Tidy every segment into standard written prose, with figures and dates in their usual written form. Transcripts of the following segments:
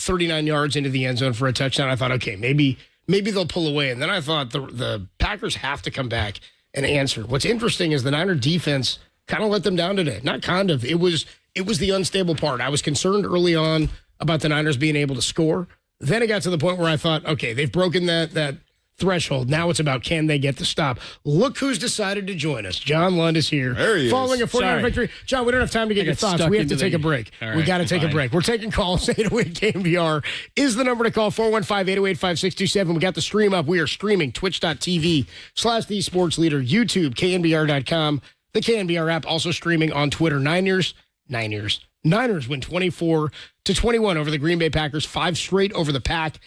39 yards into the end zone for a touchdown. I thought, okay, maybe they'll pull away. And then I thought the Packers have to come back and answer. What's interesting is the Niner defense kind of let them down today. Not kind of. It was the unstable part. I was concerned early on about the Niners being able to score. Then it got to the point where I thought, okay, they've broken that threshold. Now it's about, can they get the stop? Look who's decided to join us. John Lund is here. There he following is. a 49 victory. John, we don't have time to get your thoughts. We have to take a break. Right, we got to take a break. We're taking calls. 808-KNBR is the number to call. 415-808-5627. We got the stream up. We are streaming twitch.tv/thesportsleader, YouTube, knbr.com, the KNBR app, also streaming on Twitter. Niners win 24-21 over the Green Bay Packers, 5 straight over the Pack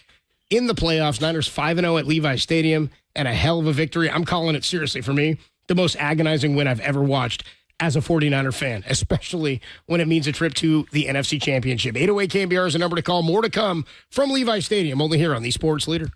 in the playoffs. Niners 5-0 at Levi's Stadium, and a hell of a victory. I'm calling it, seriously, for me, the most agonizing win I've ever watched as a 49er fan, especially when it means a trip to the NFC Championship. 808-KNBR is the number to call. More to come from Levi's Stadium, only here on the Sports Leader.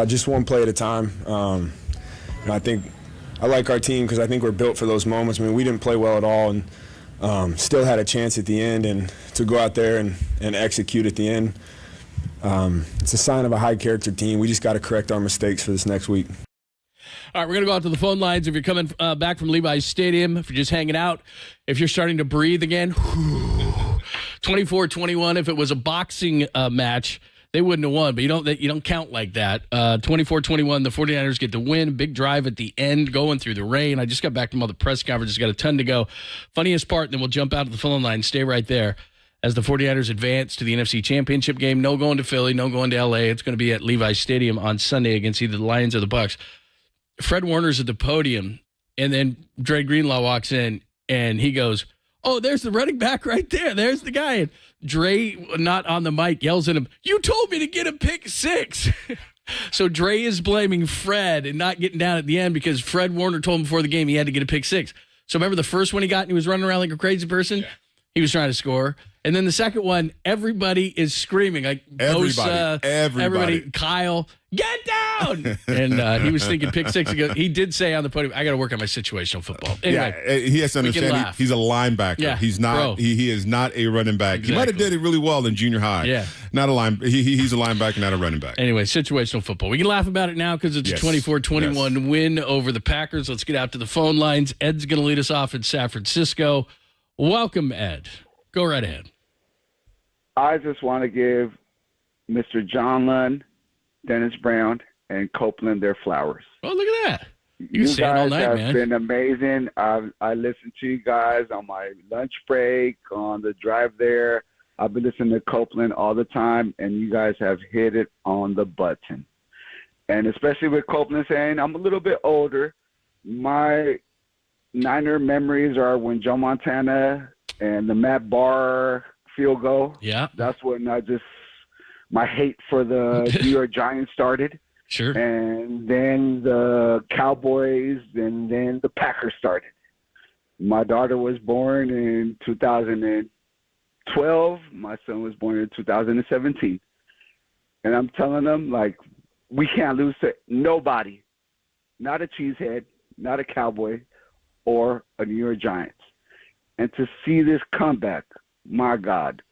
Just one play at a time. I think I like our team because I think we're built for those moments. I mean, we didn't play well at all and still had a chance at the end, and to go out there and execute at the end, it's a sign of a high-character team. We just got to correct our mistakes for this next week. All right, we're going to go out to the phone lines. If you're coming back from Levi's Stadium, if you're just hanging out, if you're starting to breathe again, 24-21. If it was a boxing match, they wouldn't have won, but you don't count like that. 24-21, the 49ers get the win. Big drive at the end, going through the rain. I just got back from all the press conferences, got a ton to go. Funniest part, and then we'll jump out to the phone line. Stay right there. As the 49ers advance to the NFC Championship game, no going to Philly, no going to L.A. It's going to be at Levi's Stadium on Sunday against either the Lions or the Bucs. Fred Warner's at the podium, and then Dre Greenlaw walks in, and he goes, "Oh, there's the running back right there. There's the guy." And Dre, not on the mic, yells at him, "You told me to get a pick six." So Dre is blaming Fred and not getting down at the end because Fred Warner told him before the game he had to get a pick six. So remember the first one he got and he was running around like a crazy person? Yeah. He was trying to score. And then the second one, everybody is screaming. Like everybody, Kyle, get down! And he was thinking pick six. He did say on the podium, "I got to work on my situational football." Anyway, yeah, he has to understand he's a linebacker. Yeah, he's not. He is not a running back. Exactly. He might have did it really well in junior high. Yeah, not a line. He's a linebacker, not a running back. Anyway, situational football. We can laugh about it now because it's a 24-21 win over the Packers. Let's get out to the phone lines. Ed's going to lead us off in San Francisco. Welcome, Ed. Go right ahead. I just want to give Mr. John Lund, Dennis Brown, and Copeland their flowers. Oh, look at that. You guys all night, have been amazing. I listened to you guys on my lunch break, on the drive there. I've been listening to Copeland all the time, and you guys have hit it on the button. And especially with Copeland saying, I'm a little bit older. My Niner memories are when Joe Montana and the Matt Barr field goal. Yeah. That's when my hate for the New York Giants started. Sure. And then the Cowboys and then the Packers started. My daughter was born in 2012. My son was born in 2017. And I'm telling them, like, we can't lose to nobody. Not a cheesehead, not a Cowboy, or a New York Giants. And to see this comeback, my God,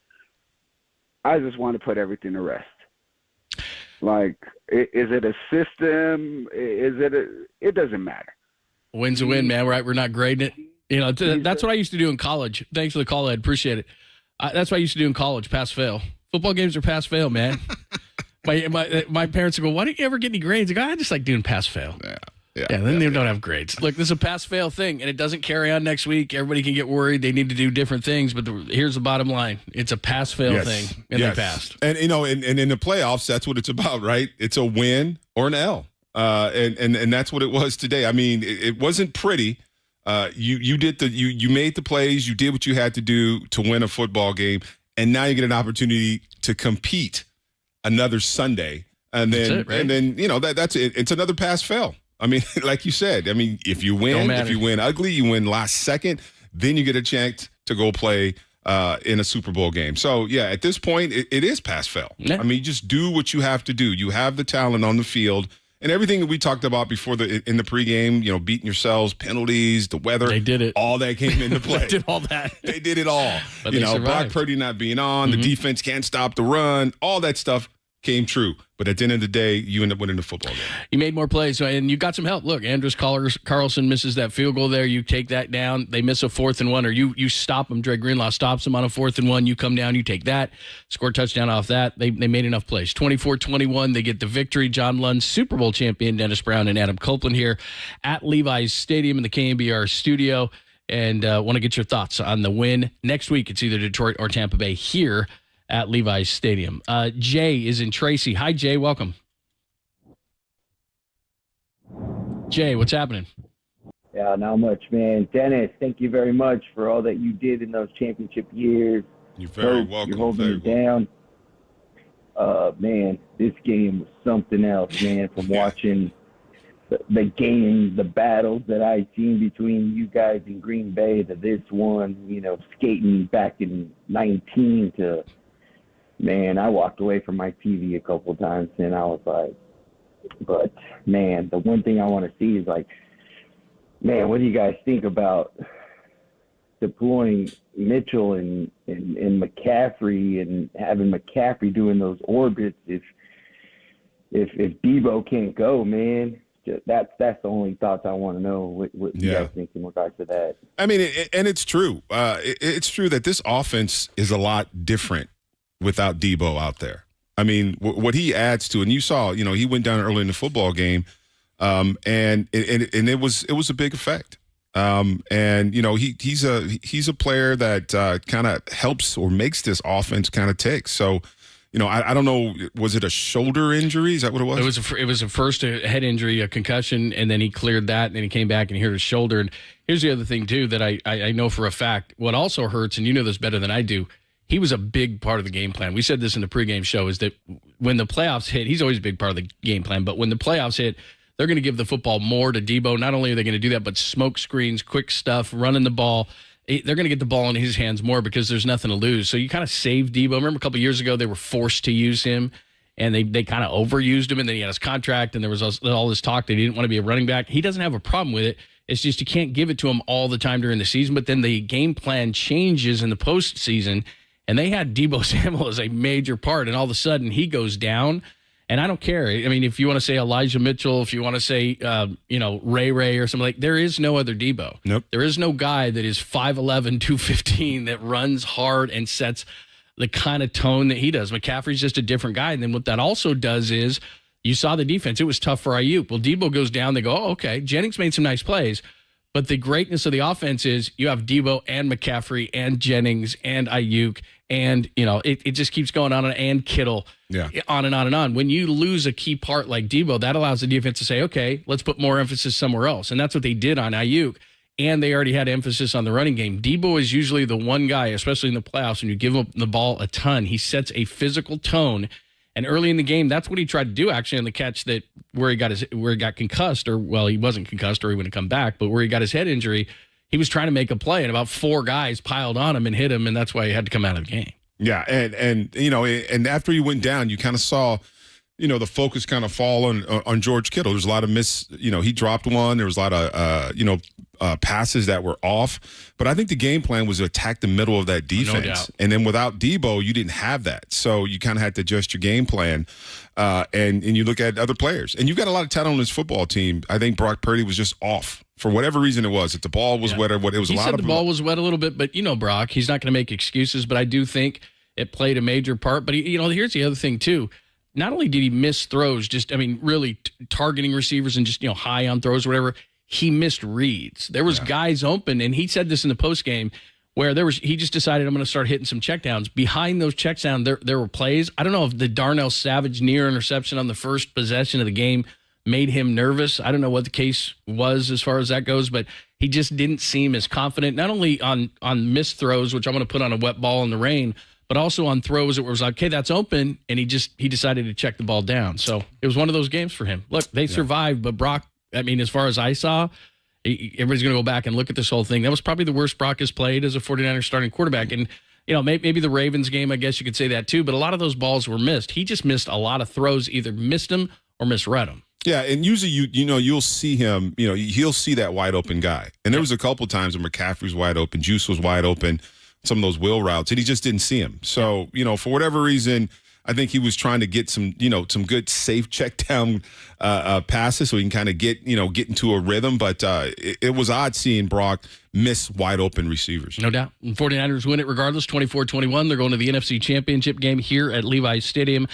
I just want to put everything to rest. Like, is it a system? It doesn't matter. Win's a win, man. Right? We're not grading it. You know, that's what I used to do in college. Thanks for the call, Ed. Appreciate it. That's what I used to do in college, pass fail. Football games are pass fail, man. my parents would go, "Why didn't you ever get any grades?" I go, "I just like doing pass fail." Yeah, then they don't have grades. Look, this is a pass-fail thing, and it doesn't carry on next week. Everybody can get worried. They need to do different things, but here's the bottom line. It's a pass-fail thing, and they passed. And, you know, and in the playoffs, that's what it's about, right? It's a win or an L, and that's what it was today. I mean, it wasn't pretty. You made the plays. You did what you had to do to win a football game, and now you get an opportunity to compete another Sunday. And then, that's it, right? And then you know, that's it. It's another pass-fail. I mean, like you said, I mean, if you win ugly, you win last second, then you get a chance to go play in a Super Bowl game. So, yeah, at this point, it is pass-fail. Yeah. I mean, just do what you have to do. You have the talent on the field. And everything that we talked about before in the pregame, you know, beating yourselves, penalties, the weather. They did it. All that came into play. They did all that. They did it all. But you know, survived. Brock Purdy not being on, the defense can't stop the run, all that stuff came true. But at the end of the day, you end up winning the football game. You made more plays, and you got some help. Look, Andrews Carlson misses that field goal there. You take that down. They miss a 4th and 1, or you stop them. Dre Greenlaw stops them on a 4th and 1. You come down, you take that, score a touchdown off that. They made enough plays. 24-21, they get the victory. John Lund, Super Bowl champion, Dennis Brown and Adam Copeland here at Levi's Stadium in the KNBR studio. And want to get your thoughts on the win. Next week, it's either Detroit or Tampa Bay here at Levi's Stadium. Jay is in Tracy. Hi, Jay. Welcome. Jay, what's happening? Yeah, not much, man. Dennis, thank you very much for all that you did in those championship years. You're very welcome. You're holding it down. Man, this game was something else, man, from watching the game, the battles that I've seen between you guys in Green Bay to this one, you know, skating back in 19 to, man, I walked away from my TV a couple of times and I was like, but, man, the one thing I want to see is like, man, what do you guys think about deploying Mitchell and McCaffrey and having McCaffrey doing those orbits if Debo can't go, man? That's the only thoughts I want to know. What you guys think in regards to that? I mean, and it's true. It's true that this offense is a lot different without Debo out there. I mean, what he adds to, and you saw, he went down early in the football game, and it was a big effect. And he's a player that kind of helps or makes this offense kind of tick. So, I don't know, was it a shoulder injury? Is that what it was? It was a head injury, a concussion, and then he cleared that, and then he came back and he hurt his shoulder. And here's the other thing too that I know for a fact. What also hurts, and you know this better than I do. He was a big part of the game plan. We said this in the pregame show, is that when the playoffs hit, he's always a big part of the game plan, but when the playoffs hit, they're going to give the football more to Debo. Not only are they going to do that, but smoke screens, quick stuff, running the ball. They're going to get the ball in his hands more because there's nothing to lose. So you kind of save Debo. Remember a couple of years ago, they were forced to use him, and they kind of overused him, and then he had his contract, and there was all this talk that he didn't want to be a running back. He doesn't have a problem with it. It's just you can't give it to him all the time during the season, but then the game plan changes in the postseason. And they had Debo Samuel as a major part, and all of a sudden he goes down. And I don't care. I mean, if you want to say Elijah Mitchell, if you want to say, Ray or something there is no other Debo. Nope. There is no guy that is 5'11", 215 that runs hard and sets the kind of tone that he does. McCaffrey's just a different guy. And then what that also does is you saw the defense. It was tough for Ayuk. Well, Debo goes down. They go, oh, okay. Jennings made some nice plays. But the greatness of the offense is you have Debo and McCaffrey and Jennings and Ayuk, and it just keeps going on, and Kittle, on and on and on. When you lose a key part like Debo, that allows the defense to say, okay, let's put more emphasis somewhere else. And that's what they did on Ayuk, and they already had emphasis on the running game. Debo is usually the one guy, especially in the playoffs, when you give him the ball a ton, he sets a physical tone. And early in the game, that's what he tried to do, actually, on the catch where he got concussed, or, well, he wasn't concussed or he wouldn't come back, but where he got his head injury, he was trying to make a play, and about 4 guys piled on him and hit him, and that's why he had to come out of the game. Yeah, and after he went down, you kind of saw, the focus kind of fall on George Kittle. There's a lot of he dropped one. There was a lot of, passes that were off. But I think the game plan was to attack the middle of that defense. No doubt. And then without Debo, you didn't have that. So you kind of had to adjust your game plan. And you look at other players. And you've got a lot of talent on this football team. I think Brock Purdy was just off. For whatever reason it was. If the ball was wet or what, it was he a lot said of the ball was wet a little bit, but Brock, he's not going to make excuses, but I do think it played a major part. But, here's the other thing, too. Not only did he miss throws, really targeting receivers and just, high on throws or whatever, he missed reads. There was guys open, and he said this in the postgame, where he just decided, I'm going to start hitting some checkdowns. Behind those checkdowns, there were plays. I don't know if the Darnell Savage near interception on the first possession of the game made him nervous. I don't know what the case was as far as that goes, but he just didn't seem as confident, not only on missed throws, which I'm going to put on a wet ball in the rain, but also on throws that was like, okay, that's open, and he decided to check the ball down. So it was one of those games for him. Look, they survived, but Brock, as far as I saw, everybody's going to go back and look at this whole thing. That was probably the worst Brock has played as a 49ers starting quarterback. And, maybe the Ravens game, I guess you could say that too, but a lot of those balls were missed. He just missed a lot of throws, either missed them or misread them. Yeah, and usually you'll see him, he'll see that wide open guy. And there was a couple times when McCaffrey was wide open, Juice was wide open, some of those wheel routes, and he just didn't see him. So, for whatever reason, I think he was trying to get some good safe check down passes so he can kind of get into a rhythm. But it was odd seeing Brock miss wide open receivers. No doubt. And 49ers win it regardless, 24-21. They're going to the NFC Championship game here at Levi's Stadium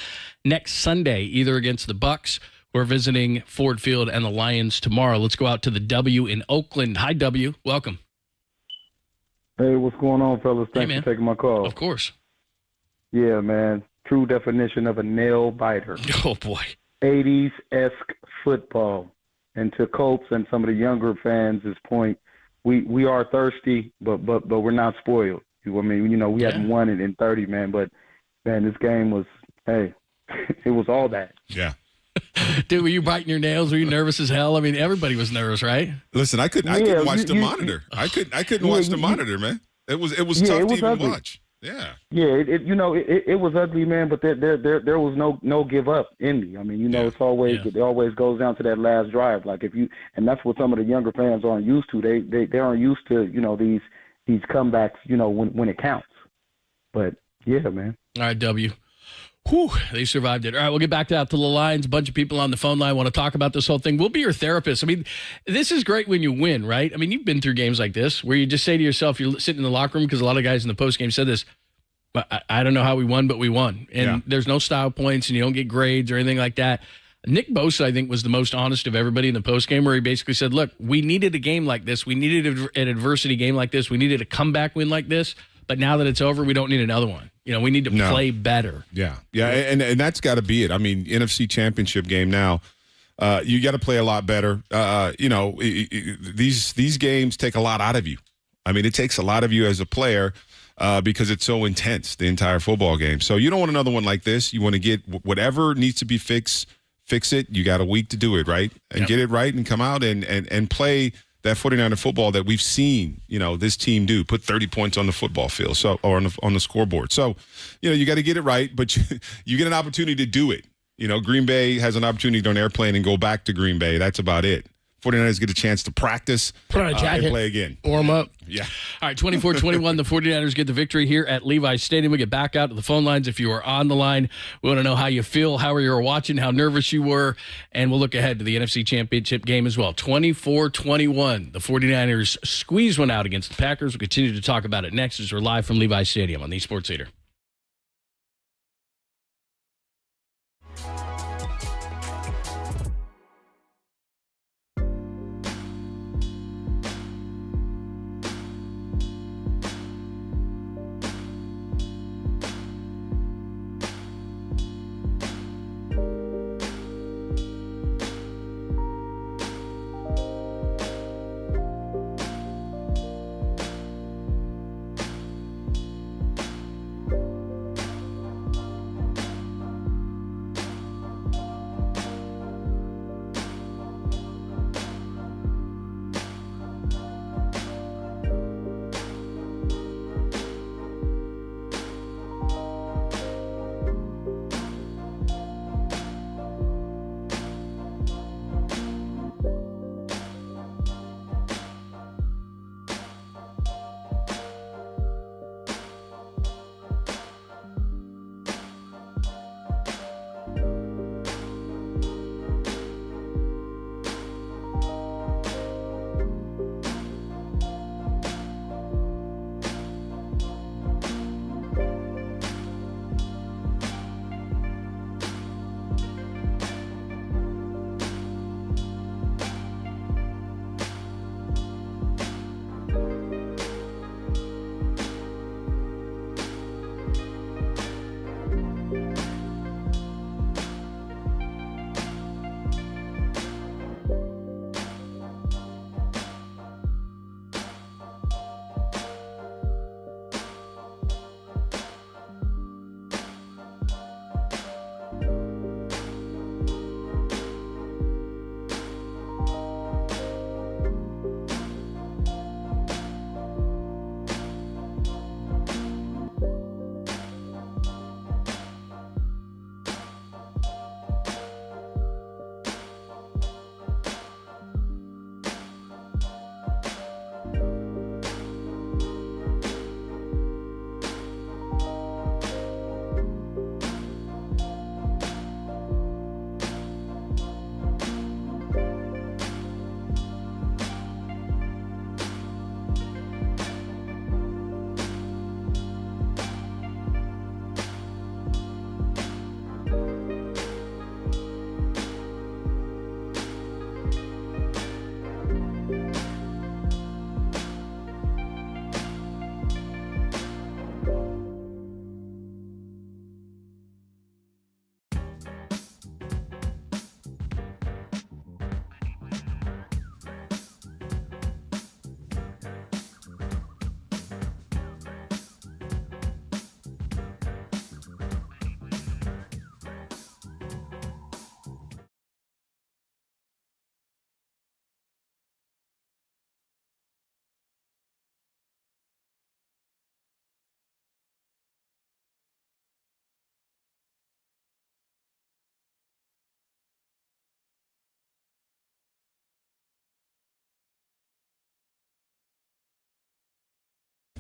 next Sunday, either against the Bucs. We're visiting Ford Field and the Lions tomorrow. Let's go out to the W in Oakland. Hi, W. Welcome. Hey, what's going on, fellas? Thanks for taking my call. Of course. Yeah, man. True definition of a nail biter. Oh, boy. 80s-esque football. And to Colts and some of the younger fans' point, we are thirsty, but we're not spoiled. We haven't won it in 30, man. But, man, this game was, it was all that. Yeah. Dude, were you biting your nails? Were you nervous as hell? Everybody was nervous, right? Listen, I couldn't watch the monitor. I couldn't watch the monitor, man. It was tough to even watch. Yeah. Yeah, it was ugly, man. But there was no give up in me. It's always it always goes down to that last drive. Like and that's what some of the younger fans aren't used to. They aren't used to these comebacks. When it counts. But yeah, man. All right, W. Whew, they survived it. All right, we'll get back to the lines. A bunch of people on the phone line want to talk about this whole thing. We'll be your therapist. This is great when you win, right? You've been through games like this where you just say to yourself, you're sitting in the locker room, because a lot of guys in the postgame said this, But I don't know how we won, but we won. And there's no style points, and you don't get grades or anything like that. Nick Bosa, I think, was the most honest of everybody in the postgame, where he basically said, look, we needed a game like this. We needed an adversity game like this. We needed a comeback win like this. But now that it's over, we don't need another one. We need to play better. Yeah. And that's got to be it. I mean, NFC Championship game now, you got to play a lot better. These games take a lot out of you. I mean, it takes a lot of you as a player. Because it's so intense, the entire football game. So you don't want another one like this. You want to get whatever needs to be fix it. You got a week to do it, right? And get it right and come out and play that 49er football that we've seen, this team do. Put 30 points on the football field, or on the scoreboard. So, you got to get it right, but you get an opportunity to do it. Green Bay has an opportunity to get on an airplane and go back to Green Bay. That's about it. 49ers get a chance to practice, put on a jacket, and play again. Warm up. Yeah. All right, 24-21, the 49ers get the victory here at Levi's Stadium. We get back out to the phone lines. If you are on the line, we want to know how you feel, how you were watching, how nervous you were, and we'll look ahead to the NFC Championship game as well. 24-21, the 49ers squeeze one out against the Packers. We'll continue to talk about it next as we're live from Levi's Stadium on the Sports Leader.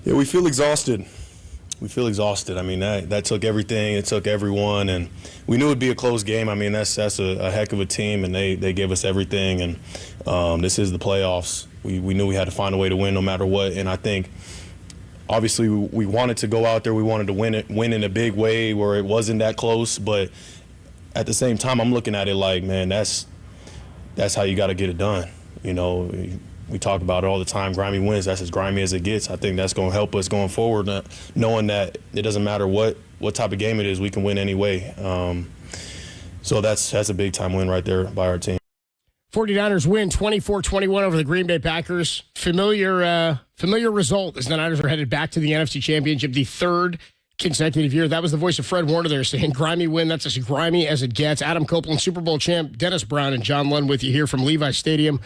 Yeah, we feel exhausted. I mean, that took everything. It took everyone, and we knew it'd be a close game. I mean, that's a heck of a team, and they gave us everything. And this is the playoffs. We knew we had to find a way to win no matter what. And I think obviously we wanted to go out there. We wanted to win in a big way where it wasn't that close. But at the same time, I'm looking at it like, man, that's how you got to get it done. You know, we talk about it all the time. Grimy wins. That's as grimy as it gets. I think that's going to help us going forward, knowing that it doesn't matter what type of game it is, we can win anyway. So that's a big time win right there by our team. 49ers win 24-21 over the Green Bay Packers. Familiar result as the Niners are headed back to the NFC Championship, the third consecutive year. That was the voice of Fred Warner there saying, grimy win. That's as grimy as it gets. Adam Copeland, Super Bowl champ, Dennis Brown, and John Lund with you here from Levi Stadium.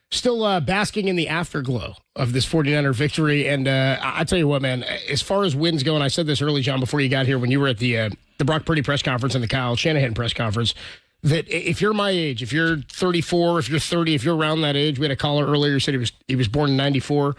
Still basking in the afterglow of this 49er victory. And I tell you what, man, as far as wins go, and I said this early, John, before you got here when you were at the Brock Purdy press conference and the Kyle Shanahan press conference, that if you're my age, if you're 34, if you're 30, if you're around that age, we had a caller earlier who said he was born in 94.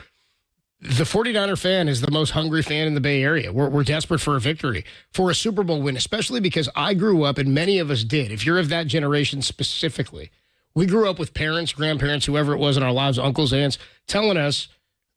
The 49er fan is the most hungry fan in the Bay Area. We're desperate for a victory, for a Super Bowl win, especially because I grew up, and many of us did. If you're of that generation specifically, we grew up with parents, grandparents, whoever it was in our lives, uncles, aunts, telling us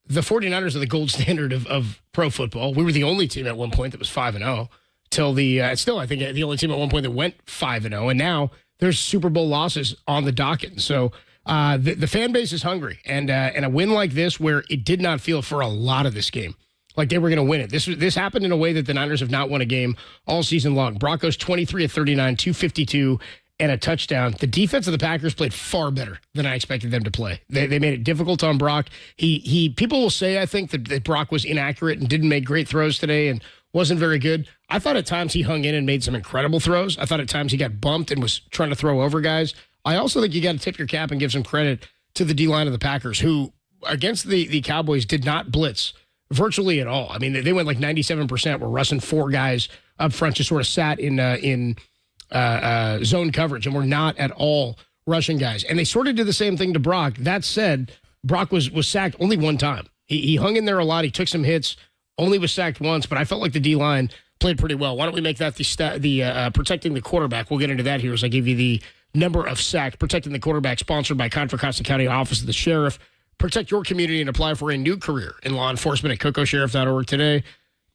the 49ers are the gold standard of pro football. We were the only team at one point that was 5-0 till still, I think, the only team at one point that went 5-0. And now there's Super Bowl losses on the docket. So the fan base is hungry. And a win like this, where it did not feel for a lot of this game like they were going to win it. This happened in a way that the Niners have not won a game all season long. Broncos 23 of 39, 252. And a touchdown. The defense of the Packers played far better than I expected them to play. They made it difficult on Brock. People will say, I think, that Brock was inaccurate and didn't make great throws today and wasn't very good. I thought at times he hung in and made some incredible throws. I thought at times he got bumped and was trying to throw over guys. I also think you got to tip your cap and give some credit to the D-line of the Packers, who against the Cowboys did not blitz virtually at all. I mean, they went like 97%. Were rushing four guys up front, just sort of sat in zone coverage, and we're not at all rushing guys. And they sort of did the same thing to Brock. That said, Brock was sacked only one time. He hung in there a lot. He took some hits, only was sacked once, but I felt like the D-line played pretty well. Why don't we make that the protecting the quarterback? We'll get into that here as I give you the number of sacks. Protecting the quarterback, sponsored by Contra Costa County Office of the Sheriff. Protect your community and apply for a new career in law enforcement at cocosheriff.org today.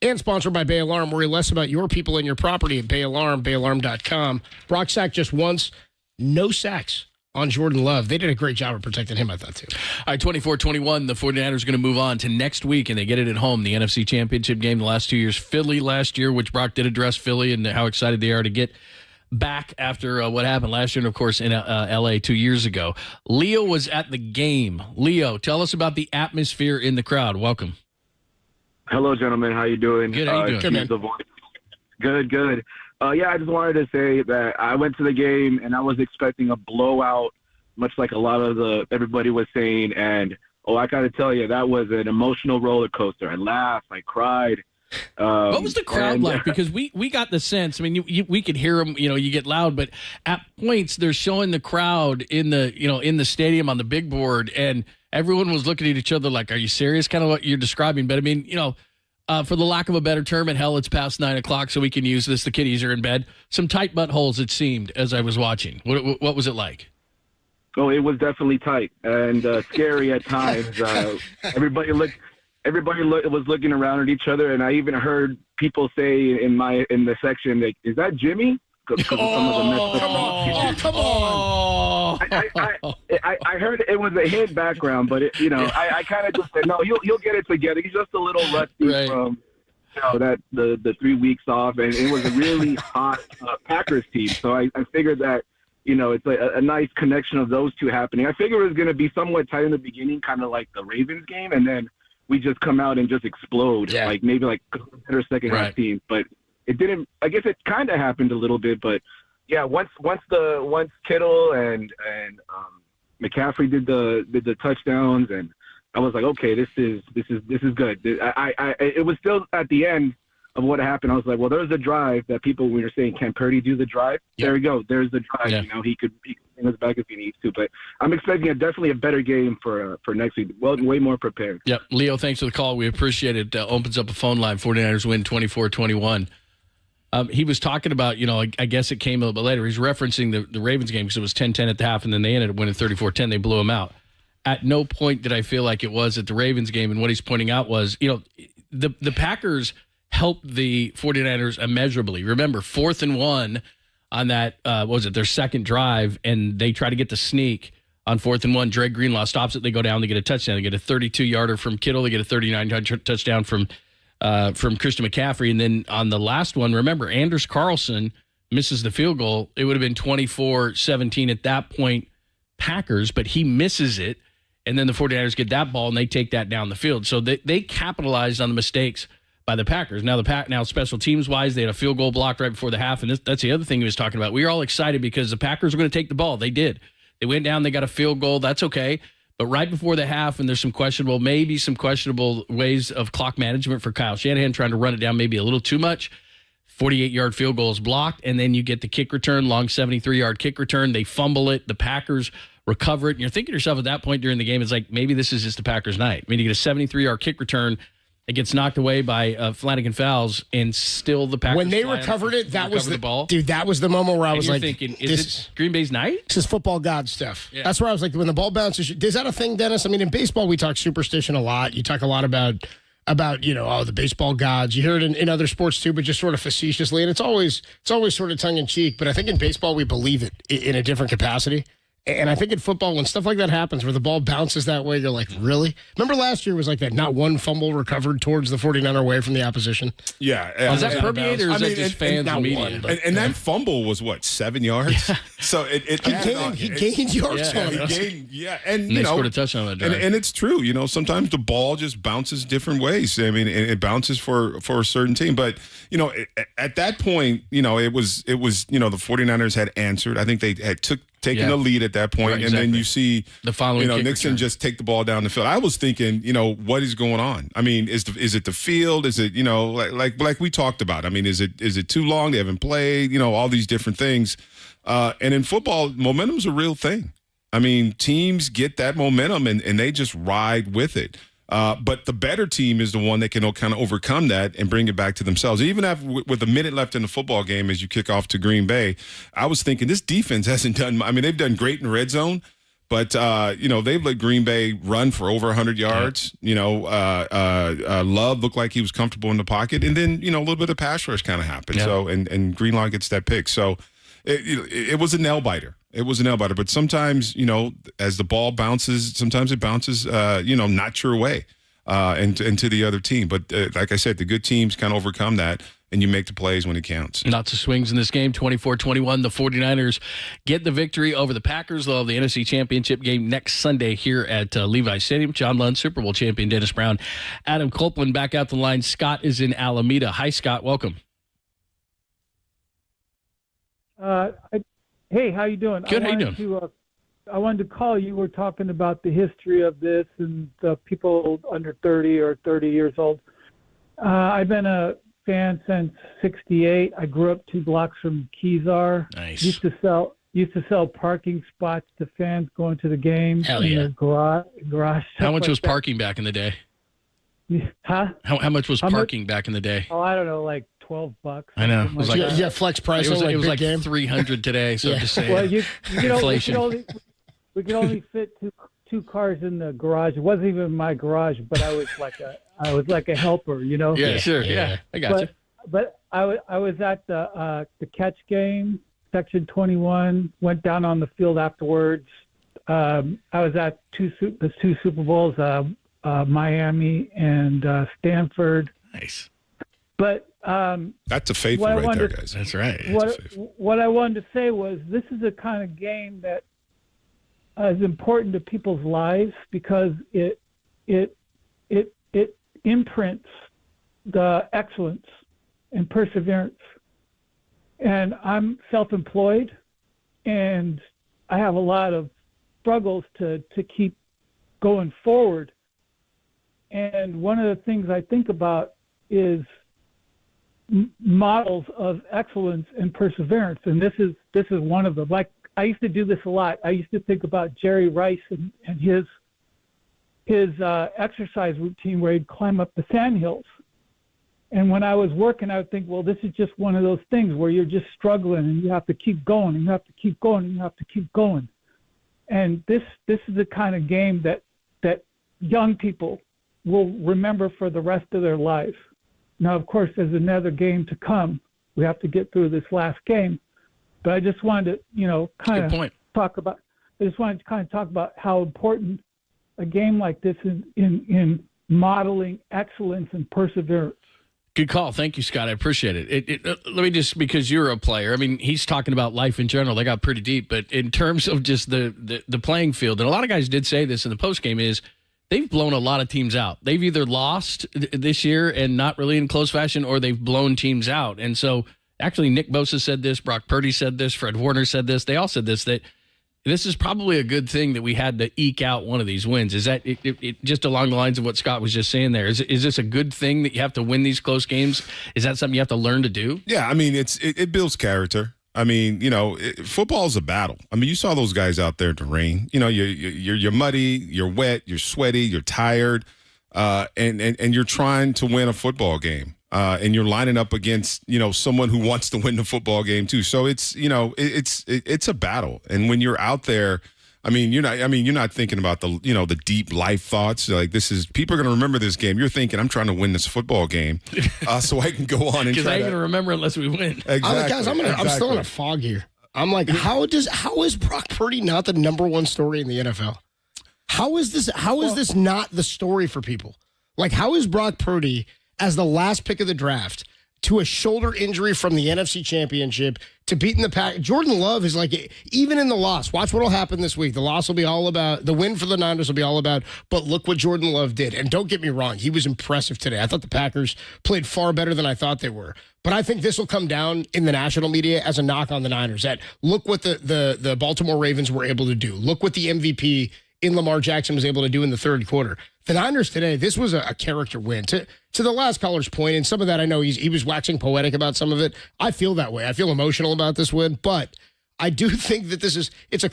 And sponsored by Bay Alarm. Worry less about your people and your property at Bay Alarm, bayalarm.com. Brock sacked just once. No sacks on Jordan Love. They did a great job of protecting him, I thought, too. All right, 24-21, the 49ers are going to move on to next week, and they get it at home, the NFC Championship game the last 2 years. Philly last year, which Brock did address Philly and how excited they are to get back after what happened last year and, of course, in L.A. 2 years ago. Leo was at the game. Leo, tell us about the atmosphere in the crowd. Welcome. Hello, gentlemen. How you doing? Good. How you doing? Good, good. Yeah, I just wanted to say that I went to the game and I was expecting a blowout, much like a lot of everybody was saying. And I got to tell you, that was an emotional roller coaster. I laughed, I cried. What was the crowd like? Because we got the sense. I mean, we could hear them. You get loud, but at points they're showing the crowd in the stadium on the big board, and everyone was looking at each other like, "Are you serious?" Kind of what you're describing. But I mean, for the lack of a better term, and hell, it's past 9 o'clock, so we can use this. The kiddies are in bed. Some tight buttholes, it seemed, as I was watching. What was it like? Oh, it was definitely tight and scary at times. Everybody was looking around at each other, and I even heard people say in the section, like, "Is that Jimmy?" Come on! I heard it was a hit background, but I kind of just said, "No, you'll get it together." He's just a little rusty from that the 3 weeks off, and it was a really hot Packers team. So I figured that it's a nice connection of those two happening. I figured it was going to be somewhat tight in the beginning, kind of like the Ravens game, and then we just come out and just explode, like maybe like better second half team. But it didn't. I guess it kind of happened a little bit, but yeah, once Kittle and McCaffrey did the touchdowns, and I was like, okay, this is good. It was still at the end of what happened. I was like, well, there's a drive that people were saying, can Purdy do the drive? Yep. There we go. There's the drive. Yeah. He could bring us back if he needs to. But I'm expecting definitely a better game for next week. Well, way more prepared. Yep. Leo, thanks for the call. We appreciate it. Opens up a phone line. 49ers win 24-21. He was talking about, I guess it came a little bit later. He's referencing the Ravens game because it was 10-10 at the half, and then they ended up winning 34-10. They blew him out. At no point did I feel like it was at the Ravens game, and what he's pointing out was, the Packers helped the 49ers immeasurably. Remember, 4th and 1 on that, their second drive, and they try to get the sneak on 4th and 1. Dre Greenlaw stops it. They go down. They get a touchdown. They get a 32-yarder from Kittle. They get a 39-yard touchdown from Christian McCaffrey. And then on the last one, remember, Anders Carlson misses the field goal. It would have been 24-17 at that point, Packers, but he misses it. And then the 49ers get that ball, and they take that down the field. So they capitalized on the mistakes by the Packers. Now special teams-wise, they had a field goal blocked right before the half, and that's the other thing he was talking about. We were all excited because the Packers were going to take the ball. They did. They went down, they got a field goal. That's okay. But right before the half, and there's some questionable ways of clock management for Kyle Shanahan, trying to run it down maybe a little too much. 48-yard field goal is blocked, and then you get the kick return, long 73-yard kick return. They fumble it. The Packers recover it. And you're thinking to yourself at that point during the game, it's like, maybe this is just the Packers' night. I mean, you get a 73-yard kick return. It gets knocked away by Flanagan Fowles, and still the Packers. When they recovered it, that was the ball. Dude, that was the moment where I was like, thinking, is it Green Bay's night? This is football god stuff. Yeah. That's where I was like, when the ball bounces, is that a thing, Dennis? I mean, in baseball, we talk superstition a lot. You talk a lot about the baseball gods. You hear it in other sports too, but just sort of facetiously. And it's always sort of tongue in cheek. But I think in baseball, we believe it in a different capacity. And I think in football, when stuff like that happens, where the ball bounces that way, you're like, really? Remember last year was like that, not one fumble recovered towards the 49er away from the opposition? Yeah. Is that permeated, or is that just fans and media? And that fumble was, 7 yards? So he gained yards on it. And they scored a touchdown on that drive. And it's true. Sometimes the ball just bounces different ways. I mean, it bounces for a certain team. But, at that point, it was the 49ers had answered. I think they had taking the lead at that point, right, and then you see the following Nixon just take the ball down the field. I was thinking, what is going on? I mean, is it the field? Is it like we talked about? I mean, is it too long? They haven't played. All these different things. And in football, momentum's a real thing. I mean, teams get that momentum and they just ride with it. But the better team is the one that can kind of overcome that and bring it back to themselves. Even with a minute left in the football game as you kick off to Green Bay, I was thinking this defense hasn't done – I mean, they've done great in red zone, but, they've let Green Bay run for over 100 yards. Love looked like he was comfortable in the pocket. And then, a little bit of pass rush kind of happened. Yeah. So and Greenlaw gets that pick. So it was a nail-biter. It was a nail-biter. But sometimes, as the ball bounces, sometimes it bounces, not your way and to the other team. But like I said, the good teams kind of overcome that, and you make the plays when it counts. Lots of swings in this game, 24-21. The 49ers get the victory over the Packers. They'll have the NFC Championship game next Sunday here at Levi Stadium. John Lund, Super Bowl champion Dennis Brown, Adam Copeland back out the line. Scott is in Alameda. Hi, Scott. Welcome. Hey, how you doing? Good. How you doing? I wanted to call. You were talking about the history of this and the people under 30 or 30 years old. I've been a fan since '68. I grew up 2 blocks from Kezar. Nice. Used to sell parking spots to fans going to the games. Hell in yeah. the garage. How much was parking back in the day? Huh? How much was parking back in the day? Oh, I don't know, like $12. I know. It was like flex pricing. It was like game. $300 today. So just saying. Well, Inflation. We could only fit two cars in the garage. It wasn't even my garage, but I was like a helper, Yeah, sure. Yeah, I got you. But I was at the catch game, Section 21. Went down on the field afterwards. I was at the 2 Super Bowls, Miami and Stanford. Nice. But that's a faithful right there, guys. That's right. What I wanted to say was this is the kind of game that is important to people's lives because it imprints the excellence and perseverance. And I'm self-employed, and I have a lot of struggles to keep going forward. And one of the things I think about is models of excellence and perseverance, and this is one of them. Like, I used to do this a lot. I used to think about Jerry Rice and his exercise routine where he'd climb up the sandhills. And when I was working, I would think, well, this is just one of those things where you're just struggling and you have to keep going and you have to keep going and you have to keep going. And this is the kind of game that young people will remember for the rest of their life. Now, of course, there's another game to come. We have to get through this last game. But I just wanted to, kind of talk about how important a game like this is in modeling excellence and perseverance. Good call. Thank you, Scott. I appreciate it. Let me just, because you're a player, I mean, he's talking about life in general. They got pretty deep. But in terms of just the playing field, and a lot of guys did say this in the postgame, is they've blown a lot of teams out. They've either lost this year and not really in close fashion, or they've blown teams out. And so actually Nick Bosa said this, Brock Purdy said this, Fred Warner said this. They all said this, that this is probably a good thing that we had to eke out one of these wins. Is that it just along the lines of what Scott was just saying there? Is this a good thing that you have to win these close games? Is that something you have to learn to do? Yeah, I mean, it builds character. I mean, football is a battle. I mean, you saw those guys out there in the rain. You're muddy, you're wet, you're sweaty, you're tired, and you're trying to win a football game. And you're lining up against, someone who wants to win the football game too. So it's a battle. And when you're out there, you're not thinking about the deep life thoughts. Like, people are going to remember this game. You're thinking, I'm trying to win this football game, so I can go on and because I ain't going to remember unless we win. Exactly. Guys, I'm still in a fog here. I'm like, how is Brock Purdy not the number one story in the NFL? How is this not the story for people? Like, how is Brock Purdy, as the last pick of the draft, to a shoulder injury from the NFC Championship, to beating the Pack? Jordan Love is like, even in the loss, watch what will happen this week. The loss will be all about, the win for the Niners will be all about, but look what Jordan Love did. And don't get me wrong, he was impressive today. I thought the Packers played far better than I thought they were. But I think this will come down in the national media as a knock on the Niners. That look what the Baltimore Ravens were able to do. Look what the MVP in Lamar Jackson was able to do in the third quarter. The Niners today, this was a character win. To the last caller's point, and some of that I know he was waxing poetic about some of it. I feel that way. I feel emotional about this win, but I do think that it's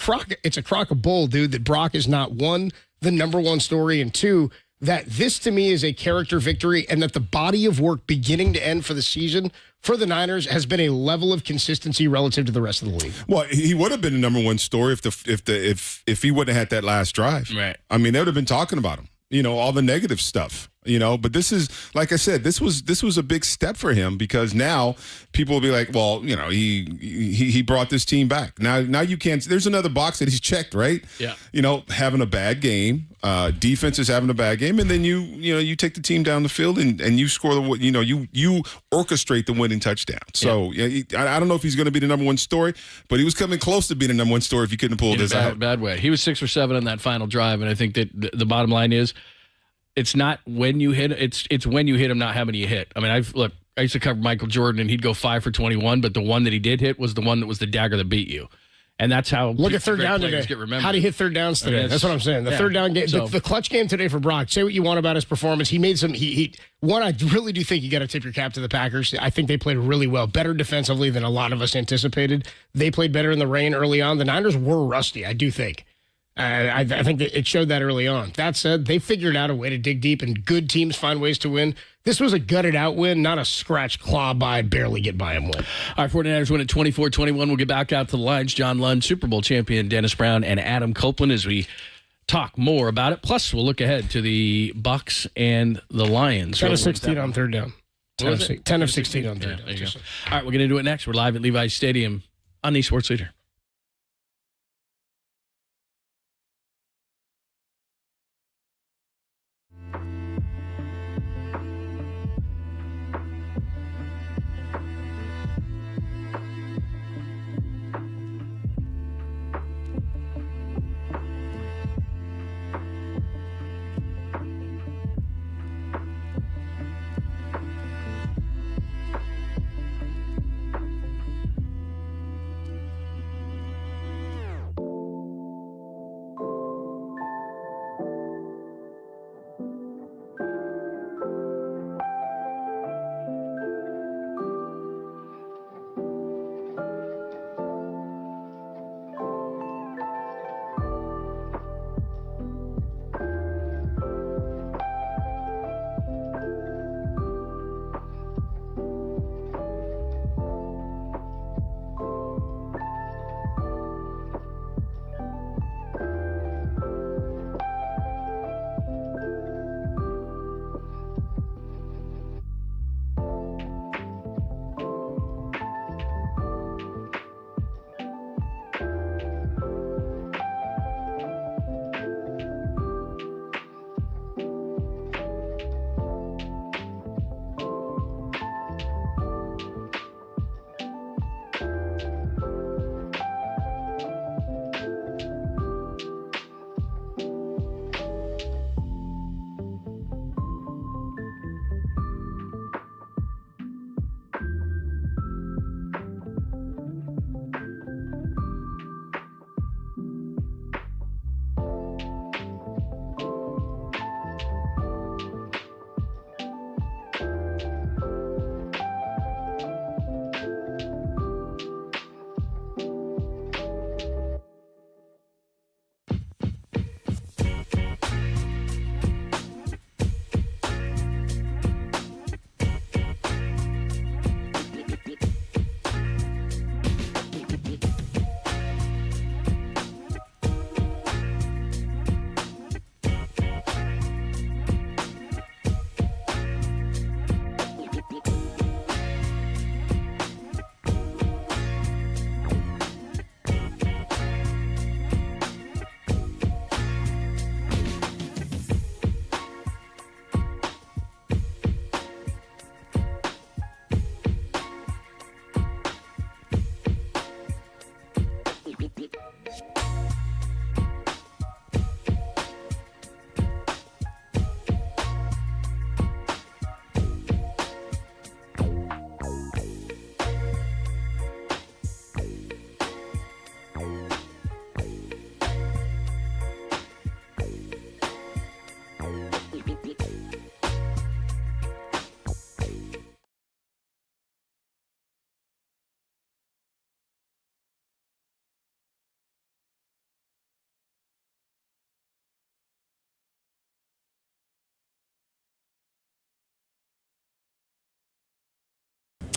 a crock of bull, dude, that Brock is not, one, the number one story, and two, that this to me is a character victory, and that the body of work beginning to end for the season for the Niners has been a level of consistency relative to the rest of the league. Well, he would have been the number one story if he wouldn't have had that last drive. Right. I mean, they would have been talking about him. All the negative stuff, but this is, like I said, this was a big step for him, because now people will be like, well, he brought this team back. Now you can't, there's another box that he's checked, right? Yeah. Having a bad game, defense is having a bad game, and then you take the team down the field and you score you orchestrate the winning touchdown. So I don't know if he's going to be the number one story, but he was coming close to being the number one story if he couldn't pull this out. Bad way. He was 6 or 7 on that final drive, and I think that the bottom line is, it's not when you hit, it's when you hit him, not how many you hit. I mean, I used to cover Michael Jordan, and he'd go 5 for 21, but the one that he did hit was the one that was the dagger that beat you. And that's how look at third down today. How do you hit third downs today? That's what I'm saying. The third down game, the clutch game today for Brock. Say what you want about his performance. He made some. One, I really do think you got to tip your cap to the Packers. I think they played really well, better defensively than a lot of us anticipated. They played better in the rain early on. The Niners were rusty, I do think. I think that it showed that early on. That said, they figured out a way to dig deep, and good teams find ways to win. This was a gutted-out win, not a scratch, claw by, barely get by him win. All right, 49ers win at 24-21. We'll get back out to the lines. John Lund, Super Bowl champion Dennis Brown, and Adam Copeland as we talk more about it. Plus, we'll look ahead to the Bucs and the Lions. 10 of 16 on third down. 10 of 16 on third down. All right, we're going to do it next. We're live at Levi's Stadium on the Sports Leader.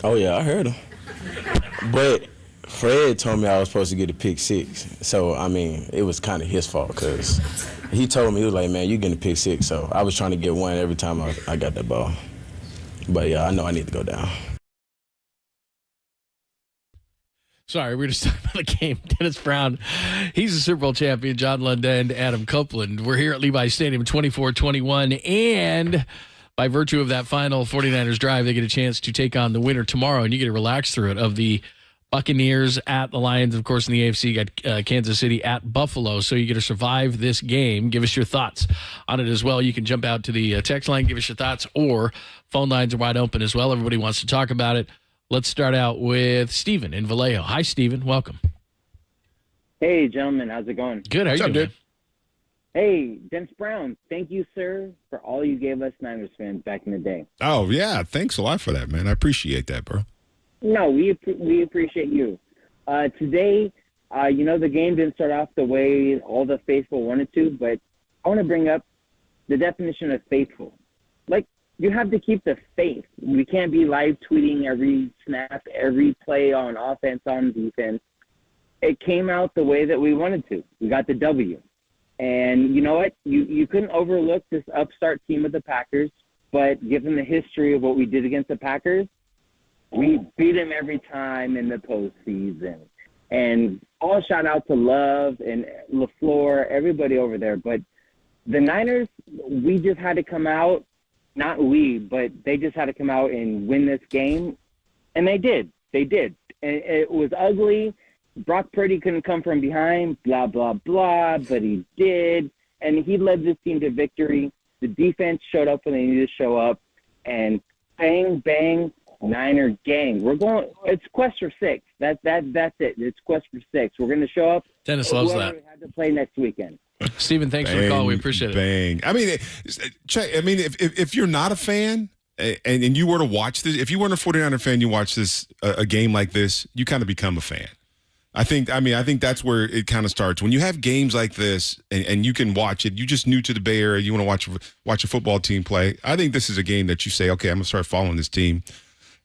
Oh, yeah, I heard him. But Fred told me I was supposed to get a pick 6. So, I mean, it was kind of his fault because he told me, he was like, man, you getting a pick 6. So I was trying to get one every time I got that ball. But, yeah, I know I need to go down. Sorry, we were just talking about the game. Dennis Brown, he's a Super Bowl champion. John Lundin, Adam Copeland. We're here at Levi Stadium, 24-21. And by virtue of that final 49ers drive, they get a chance to take on the winner tomorrow, and you get to relax through it, of the Buccaneers at the Lions. Of course, in the AFC, you got Kansas City at Buffalo. So you get to survive this game. Give us your thoughts on it as well. You can jump out to the text line, give us your thoughts, or phone lines are wide open as well. Everybody wants to talk about it. Let's start out with Steven in Vallejo. Hi, Steven. Welcome. Hey, gentlemen. How's it going? Good. How you doing? Dude? Hey, Dennis Brown. Thank you, sir, for all you gave us Niners fans back in the day. Oh, yeah. Thanks a lot for that, man. I appreciate that, bro. No, we appreciate you. Today, the game didn't start off the way all the faithful wanted to, but I want to bring up the definition of faithful. Like, you have to keep the faith. We can't be live tweeting every snap, every play on offense, on defense. It came out the way that we wanted to. We got the W. And you know what? You couldn't overlook this upstart team of the Packers, but given the history of what we did against the Packers, we beat them every time in the postseason. And all shout out to Love and LaFleur, everybody over there. But the Niners, we just had to come out. Not we, but they just had to come out and win this game. And they did. They did. And it was ugly. Brock Purdy couldn't come from behind, blah, blah, blah, but he did. And he led this team to victory. The defense showed up when they needed to show up. And bang, bang, Niner gang. We're going – it's quest for 6. That's it. It's quest for 6. We're going to show up. Dennis loves that. We had to play next weekend. Steven, thanks for the call. We appreciate it. Bang. I mean, if you're not a fan and you were to watch this, if you weren't a 49er fan, you watch this, a game like this, you kind of become a fan. I think that's where it kind of starts. When you have games like this and you can watch it, you just new to the Bay Area, you want to watch a football team play. I think this is a game that you say, okay, I'm going to start following this team.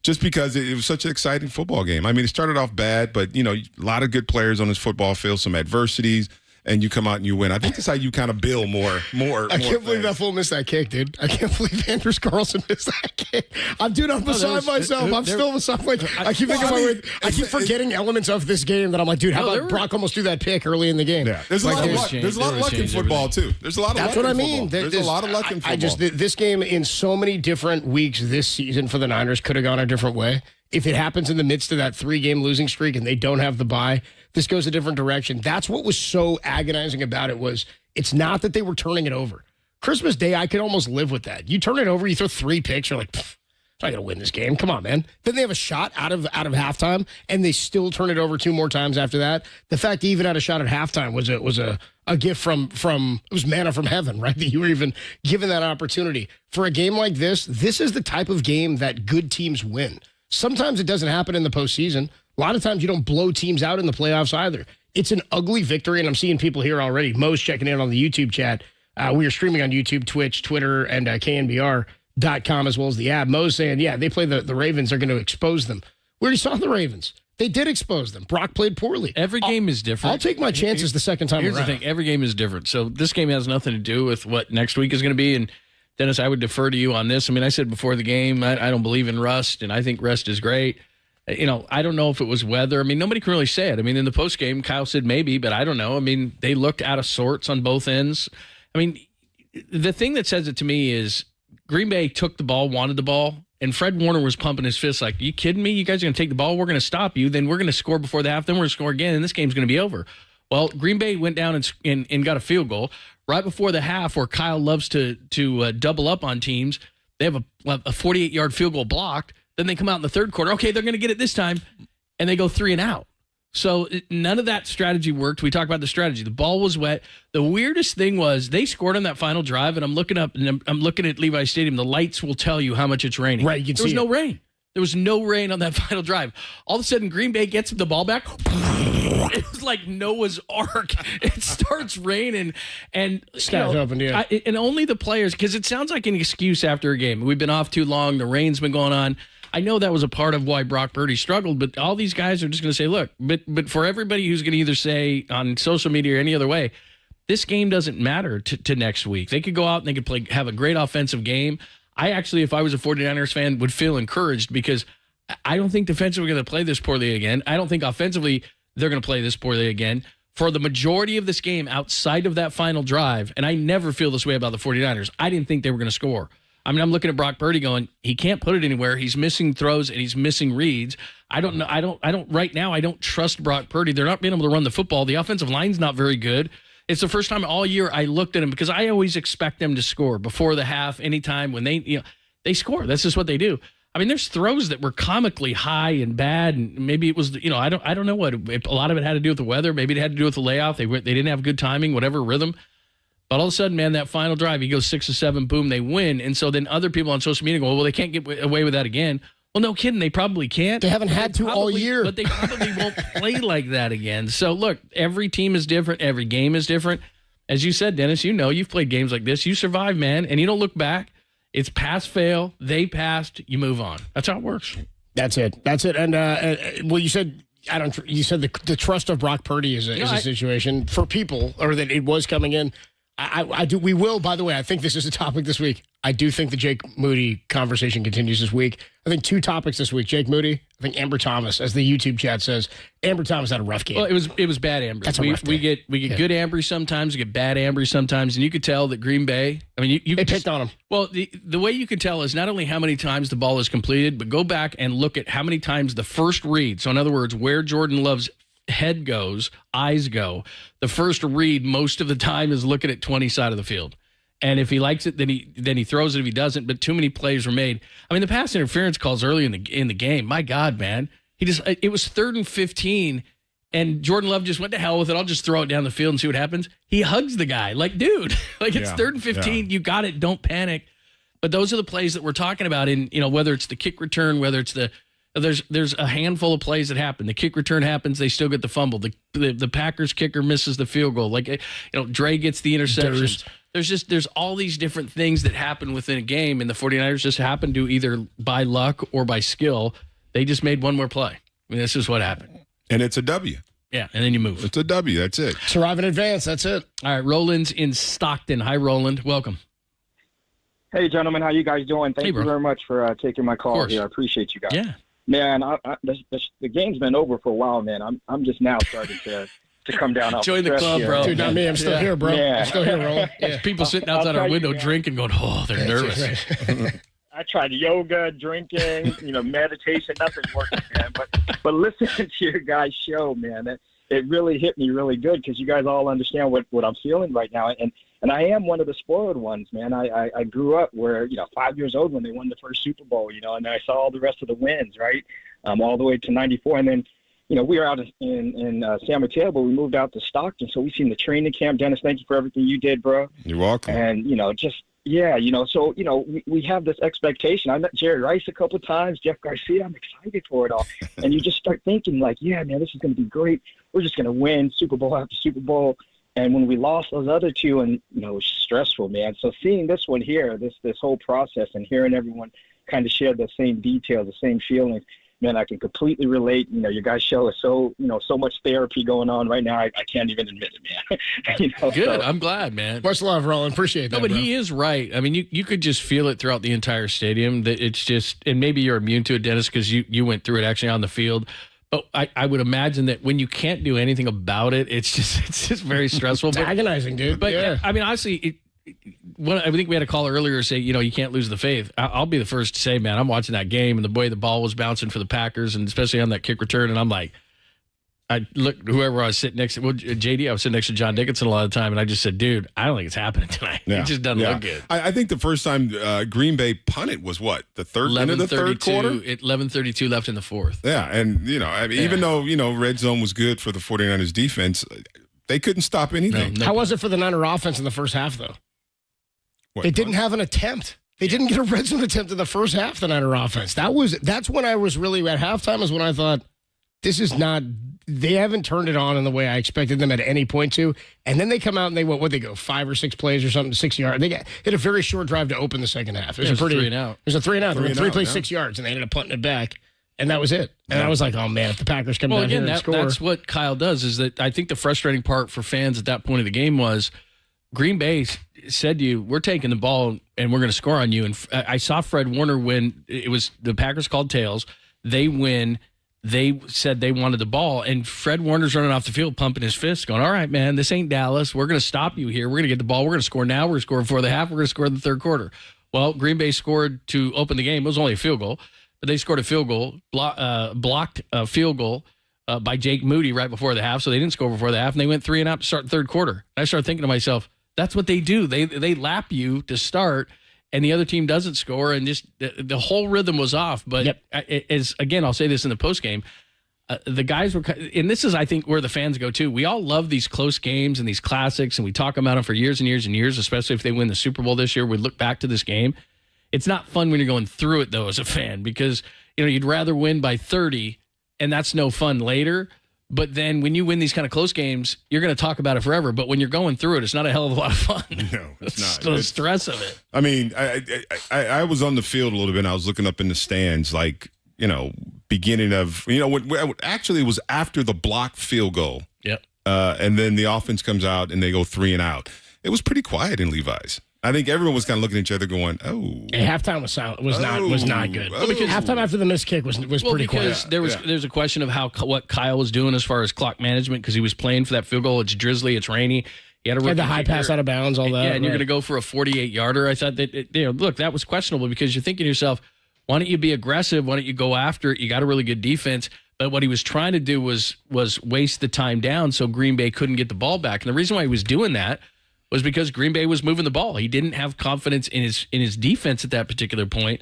Just because it was such an exciting football game. I mean, it started off bad, but, a lot of good players on this football field, some adversities. And you come out and you win. I think that's how you kind of build more. I can't believe that fool missed that kick, dude. I can't believe Anders Carlson missed that kick. I'm beside myself. I'm still beside myself. I keep thinking forgetting elements of this game that I'm like, dude, how about Brock almost do that pick early in the game? Yeah, there's a lot of luck. There's a lot of luck in football too. There's a lot of luck in football. That's what I mean. There's a lot of luck in football. This game in so many different weeks this season for the Niners could have gone a different way. If it happens in the midst of that 3-game losing streak and they don't have the bye, this goes a different direction. That's what was so agonizing about it was it's not that they were turning it over. Christmas Day, I could almost live with that. You turn it over, you throw 3 picks, you're like, I'm not going to win this game. Come on, man. Then they have a shot out of halftime, and they still turn it over 2 more times after that. The fact they even had a shot at halftime was a gift from it was manna from heaven, right? That you were even given that opportunity. For a game like this is the type of game that good teams win. Sometimes it doesn't happen in the postseason. A lot of times you don't blow teams out in the playoffs either. It's an ugly victory, and I'm seeing people here already. Mo's checking in on the YouTube chat. We are streaming on YouTube, Twitch, Twitter, and KNBR.com as well as the app. Mo's saying, yeah, they play the Ravens. They're going to expose them. We already saw the Ravens. They did expose them. Brock played poorly. Every game is different. I'll take my chances the second time around. Here's the thing. Every game is different. So this game has nothing to do with what next week is going to be, and Dennis, I would defer to you on this. I mean, I said before the game, I don't believe in rust, and I think rest is great. I don't know if it was weather. I mean, nobody can really say it. I mean, in the postgame, Kyle said maybe, but I don't know. I mean, they looked out of sorts on both ends. I mean, the thing that says it to me is Green Bay took the ball, wanted the ball, and Fred Warner was pumping his fist like, are you kidding me? You guys are going to take the ball? We're going to stop you. Then we're going to score before the half. Then we're going to score again, and this game's going to be over. Well, Green Bay went down and got a field goal right before the half, where Kyle loves to double up on teams. They have a 48-yard field goal blocked. Then they come out in the third quarter. Okay, they're going to get it this time, and they go 3 and out. So none of that strategy worked. We talked about the strategy. The ball was wet. The weirdest thing was they scored on that final drive, and I'm looking up, and I'm looking at Levi Stadium. The lights will tell you how much it's raining. Right, you can there was no rain. There was no rain on that final drive. All of a sudden, Green Bay gets the ball back. It was like Noah's Ark. It starts raining, and opened, yeah. And only the players, because it sounds like an excuse after a game. We've been off too long. The rain's been going on. I know that was a part of why Brock Purdy struggled, but all these guys are just going to say, look, but for everybody who's going to either say on social media or any other way, this game doesn't matter to next week. They could go out and they could have a great offensive game. I actually, if I was a 49ers fan, would feel encouraged because I don't think defensively we're going to play this poorly again. I don't think offensively they're going to play this poorly again. For the majority of this game outside of that final drive, and I never feel this way about the 49ers, I didn't think they were going to score. I mean, I'm looking at Brock Purdy going, he can't put it anywhere. He's missing throws and he's missing reads. I don't know. Right now, I don't trust Brock Purdy. They're not being able to run the football. The offensive line's not very good. It's the first time all year I looked at him because I always expect them to score before the half, anytime when they score. That's just what they do. I mean, there's throws that were comically high and bad, and maybe it was, I don't know what. A lot of it had to do with the weather. Maybe it had to do with the layoff. They didn't have good timing, whatever rhythm. But all of a sudden, man, that final drive, he goes 6 or 7, boom, they win. And so then other people on social media go, well, they can't get away with that again. Well, no kidding, they probably can't. They haven't had to all year. But they probably won't play like that again. So, look, every team is different. Every game is different. As you said, Dennis, you've played games like this. You survive, man, and you don't look back. It's pass, fail. They passed. You move on. That's how it works. That's it. And well, you said You said the trust of Brock Purdy is a situation for people, or that it was coming in. I do. We will. By the way, I think this is a topic this week. I do think the Jake Moody conversation continues this week. I think 2 topics this week: Jake Moody. I think Amber Thomas, as the YouTube chat says. Amber Thomas had a rough game. Well, it was bad Amber. That's a rough we get good Ambry sometimes, we get bad Ambry sometimes, and you could tell that Green Bay. I mean, they picked on him. Well, the way you could tell is not only how many times the ball is completed, but go back and look at how many times the first read. So, in other words, where Jordan Love's head goes, eyes go. The first read most of the time is looking at 20 side of the field. And if he likes it, then he throws it. If he doesn't, but too many plays were made. I mean, the pass interference calls early in the game. My God, man, it was 3rd and 15, and Jordan Love just went to hell with it. I'll just throw it down the field and see what happens. He hugs the guy, like, dude, like it's 3rd and 15. Yeah. You got it. Don't panic. But those are the plays that we're talking about. In whether it's the kick return, whether it's there's a handful of plays that happen. The kick return happens, they still get the fumble. The Packers kicker misses the field goal. Like, Dre gets the interception. There's all these different things that happen within a game, and the 49ers just happen to, either by luck or by skill, they just made one more play. I mean, this is what happened. And it's a W. Yeah, and then you move. It's a W. That's it. Survive in advance. That's it. All right, Roland's in Stockton. Hi, Roland. Welcome. Hey, gentlemen. How you guys doing? Thank you very much for taking my call here. I appreciate you guys. Yeah. Man, the game's been over for a while, man. I'm just now starting to come down off Join the club, bro. Dude, not me. I'm still here, bro. Yeah. I'm still here, Roland. Yeah. People sitting outside our window drinking, going, oh, they're nervous. I tried yoga, drinking, meditation. Nothing's working, man. But listening to your guys' show, man, it really hit me really good because you guys all understand what I'm feeling right now. And I am one of the spoiled ones, man. I grew up where, 5 years old when they won the first Super Bowl, and then I saw all the rest of the wins, right, all the way to 94. And then, we were out in San Mateo, but we moved out to Stockton. So we seen the training camp. Dennis, thank you for everything you did, bro. You're welcome. And, so, we have this expectation. I met Jerry Rice a couple of times, Jeff Garcia. I'm excited for it all. And you just start thinking like, yeah, man, this is going to be great. We're just going to win Super Bowl after Super Bowl. And when we lost those other two, and it was stressful, man. So seeing this one here, this whole process, and hearing everyone kind of share the same details, the same feelings, man, I can completely relate. Your guys' show is so much therapy going on right now. I can't even admit it, man. Good. So. I'm glad, man. Much love, Roland. Appreciate that. No, but bro. he is right. I mean, you could just feel it throughout the entire stadium. That it's just, and maybe you're immune to it, Dennis, because you went through it actually on the field. But I would imagine that when you can't do anything about it, it's just very stressful. It's agonizing, dude. But yeah. I mean, honestly, I think we had a caller earlier say, you can't lose the faith. I'll be the first to say, man, I'm watching that game, and the way the ball was bouncing for the Packers, and especially on that kick return, and I'm like, I looked, whoever I was sitting next to, JD, I was sitting next to John Dickinson a lot of the time, and I just said, dude, I don't think it's happening tonight. Yeah. It just doesn't look good. I think the first time Green Bay punted was what? The end of the third quarter? 11:32 left in the fourth. Yeah, and, even though, red zone was good for the 49ers defense, they couldn't stop anything. How was it for the Niner offense in the first half, though? They didn't have an attempt. They didn't get a red zone attempt in the first half, the Niner offense. That's when I was really, at halftime is when I thought, this is not. They haven't turned it on in the way I expected them at any point to. And then they come out and they go 5 or 6 plays or something, 6 yards. They hit a very short drive to open the second half. It was a 3-and-out. It was a 3-and-out. They went 3 plays, 6 yards, and they ended up punting it back. And that was it. And I was like, oh, man, if the Packers come down here and score. That's what Kyle does, is that I think the frustrating part for fans at that point of the game was Green Bay said to you, we're taking the ball and we're going to score on you. And I saw Fred Warner win. It was the Packers called tails. They win. They said they wanted the ball, and Fred Warner's running off the field, pumping his fist, going, all right, man, this ain't Dallas. We're going to stop you here. We're going to get the ball. We're going to score now. We're going to score before the half. We're going to score in the third quarter. Well, Green Bay scored to open the game. It was only a field goal, but they scored a field goal, blocked a field goal by Jake Moody right before the half, so they didn't score before the half, and they went 3-and-out to start the third quarter. And I started thinking to myself, that's what they do. They lap you to start, and the other team doesn't score, and just the whole rhythm was off. But again, I'll say this in the postgame, the guys were, and this is, I think, where the fans go too. We all love these close games and these classics, and we talk about them for years and years and years, especially if they win the Super Bowl this year. We look back to this game. It's not fun when you're going through it, though, as a fan, because you'd rather win by 30, and that's no fun later. But then when you win these kind of close games, you're going to talk about it forever. But when you're going through it, it's not a hell of a lot of fun. No, it's not. The stress of it. I mean, I was on the field a little bit, and I was looking up in the stands, like, beginning of, what actually was after the blocked field goal. Yep. And then the offense comes out and they go 3-and-out. It was pretty quiet in Levi's. I think everyone was kind of looking at each other going, oh. And halftime was silent. Was not good. Oh. Because halftime after the missed kick was pretty quiet. There's a question of what Kyle was doing as far as clock management, because he was playing for that field goal. It's drizzly, it's rainy. He had the high pass out of bounds, all that. Yeah, and you're going to go for a 48-yarder. I thought that, look, that was questionable, because you're thinking to yourself, why don't you be aggressive? Why don't you go after it? You got a really good defense. But what he was trying to do was waste the time down so Green Bay couldn't get the ball back. And the reason why he was doing that was because Green Bay was moving the ball. He didn't have confidence in his defense at that particular point.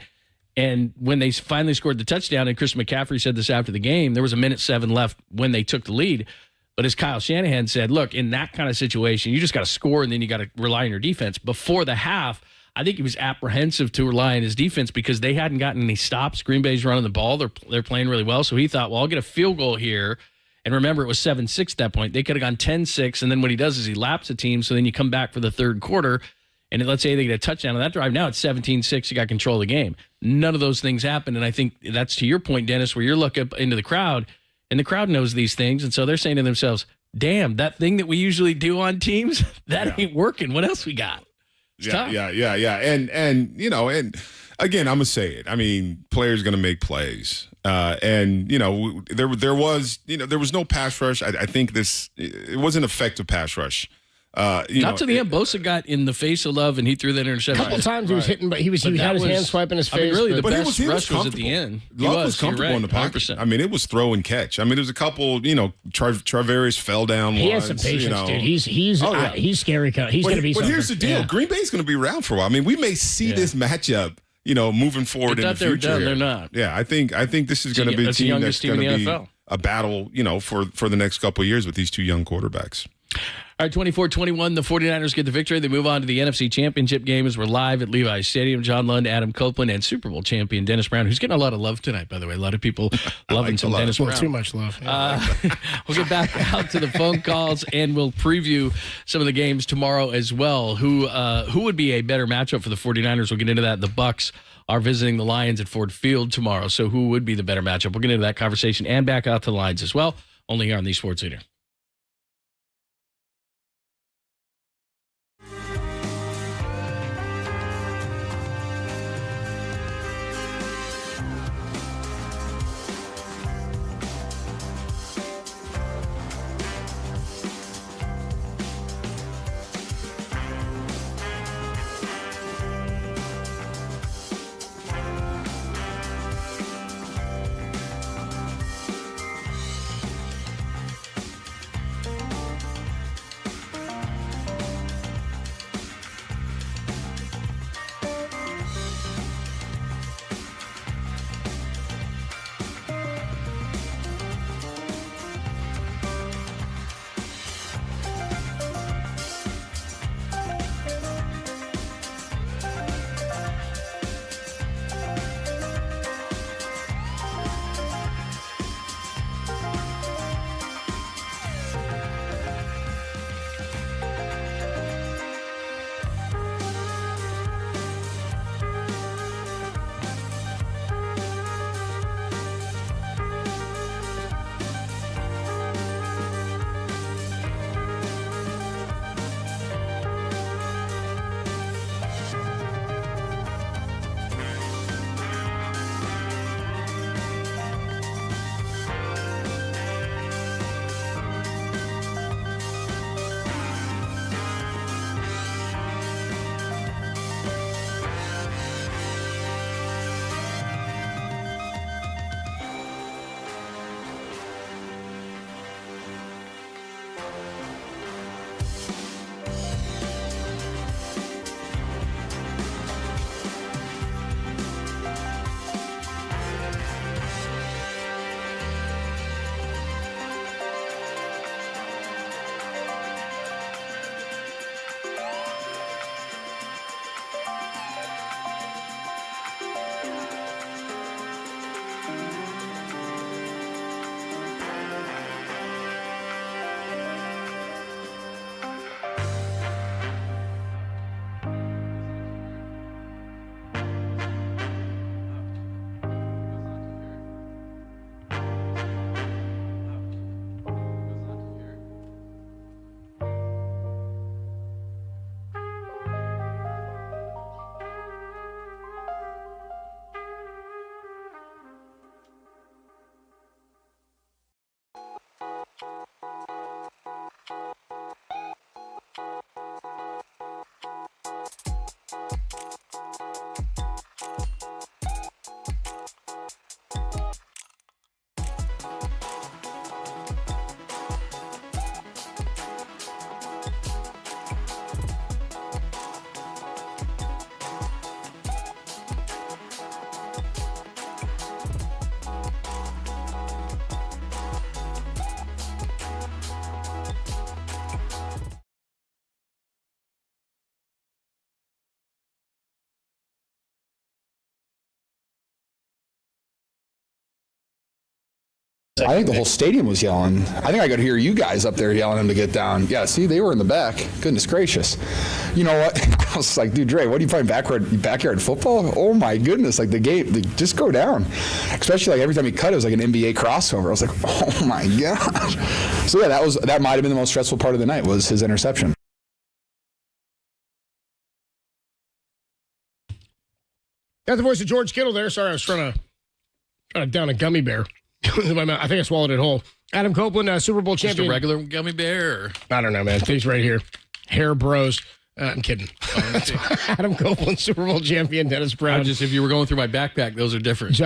And when they finally scored the touchdown, and Chris McCaffrey said this after the game, there was 1:07 left when they took the lead. But as Kyle Shanahan said, look, in that kind of situation, you just got to score, and then you got to rely on your defense. Before the half, I think he was apprehensive to rely on his defense because they hadn't gotten any stops. Green Bay's running the ball. They're playing really well. So he thought, well, I'll get a field goal here. And remember, it was 7-6 at that point. They could have gone 10-6, and then what he does is he laps the team, so then you come back for the third quarter, and let's say they get a touchdown on that drive. Now it's 17-6. You got control of the game. None of those things happened, and I think that's to your point, Dennis, where you're looking up into the crowd, and the crowd knows these things, and so they're saying to themselves, damn, that thing that we usually do on teams, that ain't working. What else we got? Yeah. And again, I'm gonna say it. I mean, players gonna make plays, and there was no pass rush. I think it was an effective pass rush. Not to the end. Bosa got in the face of Love, and he threw that interception. A couple times he was hitting, but he had his hand swiping his face. I mean, really, the best he rush was at the end. Love was comfortable in the pocket. 100%. I mean, it was throw and catch. I mean, there's a couple. Travaris fell down. He has some patience, dude. He's scary. He's going to be. But here's the deal: Green Bay's going to be around for a while. I mean, we may see this matchup, moving forward in the future. They're not. Yeah, I think this is going to be a team that's going to be a battle, for the next couple of years with these two young quarterbacks. All right, 24-21, the 49ers get the victory. They move on to the NFC Championship game as we're live at Levi's Stadium. John Lund, Adam Copeland, and Super Bowl champion Dennis Brown, who's getting a lot of love tonight, by the way. A lot of people loving some Dennis Brown. Too much love. We'll get back out to the phone calls, and we'll preview some of the games tomorrow as well. Who would be a better matchup for the 49ers? We'll get into that. The Bucs are visiting the Lions at Ford Field tomorrow, so who would be the better matchup? We'll get into that conversation and back out to the lines as well, only here on the Sports Leader. I think the whole stadium was yelling. I think I could hear you guys up there yelling him to get down. Yeah, see, they were in the back. Goodness gracious. You know what? I was like, dude, Dre, what are you playing backyard football? Oh my goodness, like the game, just go down. Especially like every time he cut, it was like an NBA crossover. I was like, oh my gosh. So yeah, that might have been the most stressful part of the night was his interception. That's the voice of George Kittle there. Sorry, I was trying to down a gummy bear. I think I swallowed it whole. Adam Copeland, Super Bowl champion. Just a regular gummy bear? Or? I don't know, man. Things right here. Hair bros. I'm kidding. Adam Copeland, Super Bowl champion. Dennis Brown. If you were going through my backpack, those are different.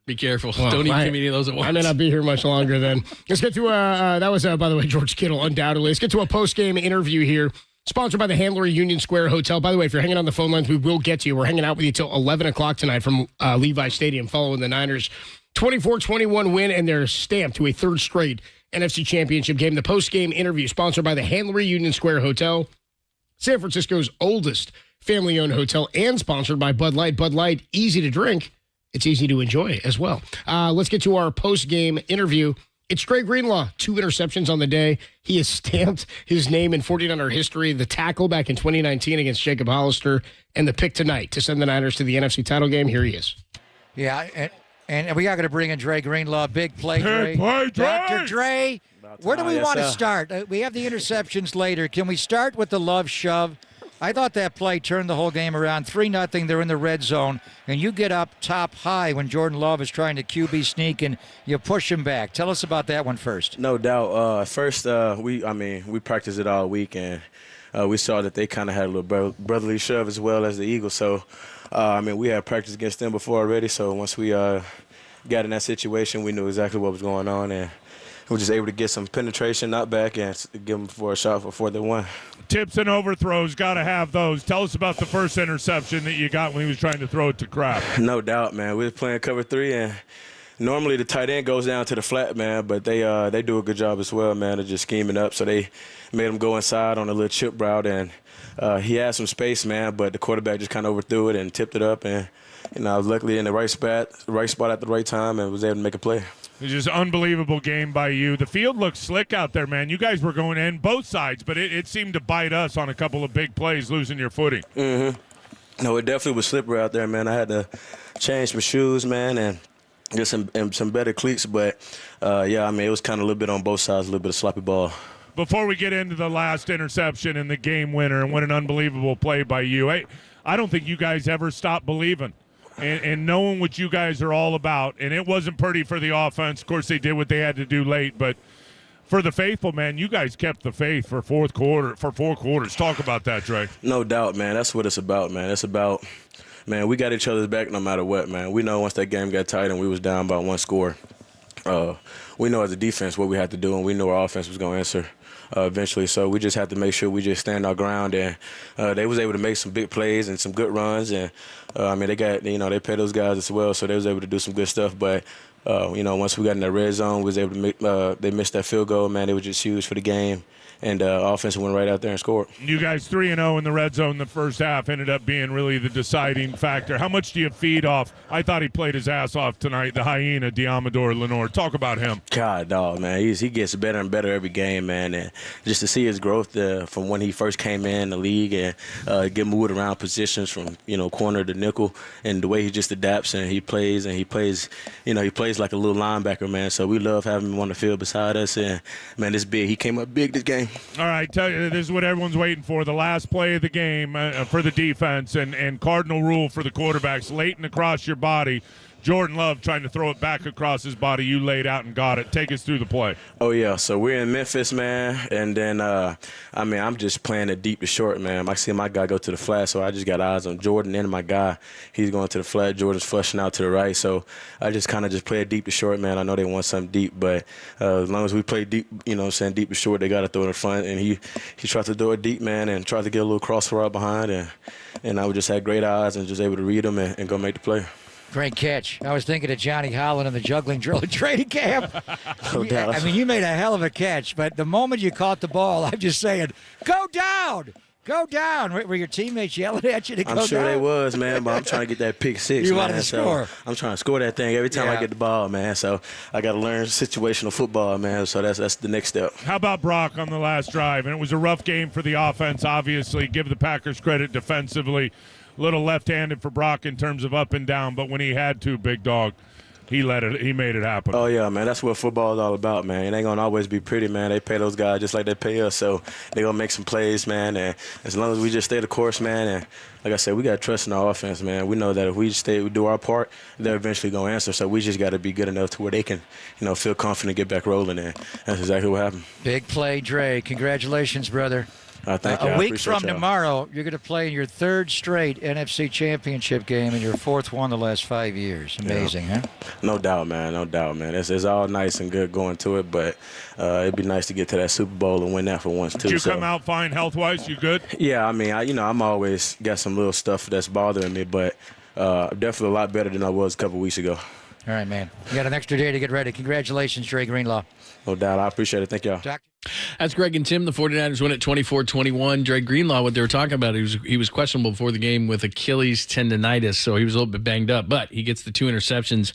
Be careful. Well, don't eat too many of those at once. I may not be here much longer then. Let's get to, that was, by the way, George Kittle, undoubtedly. Let's get to a post-game interview here. Sponsored by the Handler Union Square Hotel. By the way, if you're hanging on the phone lines, we will get to you. We're hanging out with you till 11 o'clock tonight from Levi Stadium following the Niners' 24-21 win and their stamp to a third straight NFC Championship game. The post-game interview sponsored by the Handler Union Square Hotel, San Francisco's oldest family-owned hotel, and sponsored by Bud Light. Bud Light, easy to drink. It's easy to enjoy as well. Let's get to our post-game interview. It's Dre Greenlaw, 2 interceptions on the day. He has stamped his name in 49er history, the tackle back in 2019 against Jacob Hollister, and the pick tonight to send the Niners to the NFC title game. Here he is. Yeah, and we are going to bring in Dre Greenlaw. Big play, Dre. Big play, Dre. Dr. Dre, where do we want to start? We have the interceptions later. Can we start with the Love shove? I thought that play turned the whole game around. 3-0, they're in the red zone, and you get up top high when Jordan Love is trying to QB sneak, and you push him back. Tell us about that one first. No doubt. First, we practiced it all week, and we saw that they kind of had a little brotherly shove as well as the Eagles. So, we had practiced against them before already, so once we got in that situation, we knew exactly what was going on, and we were just able to get some penetration, not back, and give them for a shot for the one. Tips and overthrows, got to have those. Tell us about the first interception that you got when he was trying to throw it to Kraft. No doubt, man. We were playing cover 3, and normally the tight end goes down to the flat, man, but they do a good job as well, man, of just scheming up. So they made him go inside on a little chip route, and he had some space, man, but the quarterback just kind of overthrew it and tipped it up, and I was luckily in the right spot at the right time and was able to make a play. It was just an unbelievable game by you. The field looked slick out there, man. You guys were going in both sides, but it seemed to bite us on a couple of big plays, losing your footing. Mm-hmm. No, it definitely was slippery out there, man. I had to change my shoes, man, and get some better cleats. But, it was kind of a little bit on both sides, a little bit of sloppy ball. Before we get into the last interception and the game winner and what an unbelievable play by you, I don't think you guys ever stopped believing. And knowing what you guys are all about, and it wasn't pretty for the offense. Of course, they did what they had to do late, but for the faithful, man, you guys kept the faith for 4 quarters. Talk about that, Dre. No doubt, man. That's what it's about, man. It's about, man, we got each other's back no matter what, man. We know once that game got tight and we was down by 1 score, we know as a defense what we had to do, and we knew our offense was going to answer eventually. So we just had to make sure we just stand our ground, and they was able to make some big plays and some good runs, and they got, they paid those guys as well, so they was able to do some good stuff. But once we got in that red zone, we was able to make they missed that field goal, man. It was just huge for the game. And offense went right out there and scored. You guys 3-0 in the red zone in the first half ended up being really the deciding factor. How much do you feed off? I thought he played his ass off tonight, the hyena, Diamador Lenore. Talk about him. God, dog, man. He gets better and better every game, man. And just to see his growth from when he first came in the league and get moved around positions from, corner to nickel, and the way he just adapts and he plays like a little linebacker, man. So we love having him on the field beside us. And, man, this big. He came up big this game. All right, tell you, this is what everyone's waiting for, the last play of the game for the defense and cardinal rule for the quarterbacks, late and across your body. Jordan Love trying to throw it back across his body. You laid out and got it. Take us through the play. Oh, yeah. So we're in Memphis, man. And then, I'm just playing it deep to short, man. I see my guy go to the flat, so I just got eyes on Jordan and my guy. He's going to the flat. Jordan's flushing out to the right. So I just kind of just play it deep to short, man. I know they want something deep, but as long as we play deep, deep to short, they got to throw it in front. And he tried to throw it deep, man, and tried to get a little cross route behind. And I just had great eyes and just able to read them and go make the play. Great catch. I was thinking of Johnny Holland in the juggling drill at training camp. No doubt. You made a hell of a catch, but the moment you caught the ball, I'm just saying, go down. Go down. Were your teammates yelling at you to go down? I'm sure they was, man, but I'm trying to get that pick six, You man. wanted to score. I'm trying to score that thing every time I get the ball, man. So I got to learn situational football, man. So that's the next step. How about Brock on the last drive? And it was a rough game for the offense, obviously. Give the Packers credit defensively. A little left-handed for Brock in terms of up and down, but when he had to, big dog, he made it happen. Oh, yeah, man. That's what football is all about, man. It ain't going to always be pretty, man. They pay those guys just like they pay us, so they're going to make some plays, man. And as long as we just stay the course, man, and like I said, we got to trust in our offense, man. We know that if we do our part, they're eventually going to answer. So we just got to be good enough to where they can, feel confident, get back rolling, and that's exactly what happened. Big play, Dre. Congratulations, brother. Thank you. A week from tomorrow, you're going to play in your third straight NFC Championship game and your fourth one the last 5 years. Amazing, huh? No doubt, man. No doubt, man. It's all nice and good going to it, but it'd be nice to get to that Super Bowl and win that for once, too. Did you come out fine health-wise? You good? Yeah, I mean, I'm always got some little stuff that's bothering me, but definitely a lot better than I was a couple weeks ago. All right, man. You got an extra day to get ready. Congratulations, Dre Greenlaw. No doubt. I appreciate it. Thank y'all. That's Greg and Tim. The 49ers win at 24-21. Dre Greenlaw, what they were talking about, he was questionable before the game with Achilles tendonitis, so he was a little bit banged up. But he gets the 2 interceptions,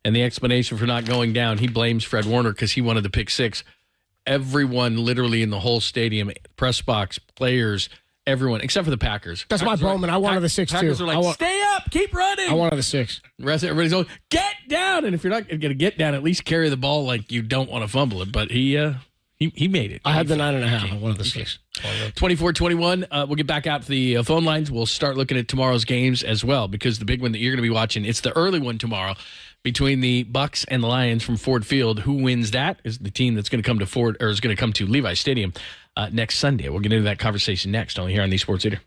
and the explanation for not going down, he blames Fred Warner because he wanted the pick 6. Everyone literally in the whole stadium, press box, players, everyone, except for the Packers. That's my Bowman. I wanted the 6 too. Packers are like, stay up, keep running. I wanted the 6. The rest of everybody's going, get down. And if you're not going to get down, at least carry the ball like you don't want to fumble it. But he made it. I had the 9.5. I wanted the 6. 24-21. We'll get back out to the phone lines. We'll start looking at tomorrow's games as well, because the big one that you're going to be watching, it's the early one tomorrow between the Bucks and the Lions from Ford Field. Who wins that is the team that's going to come to Levi Stadium next Sunday. We'll get into that conversation next, only here on the Sports Leader.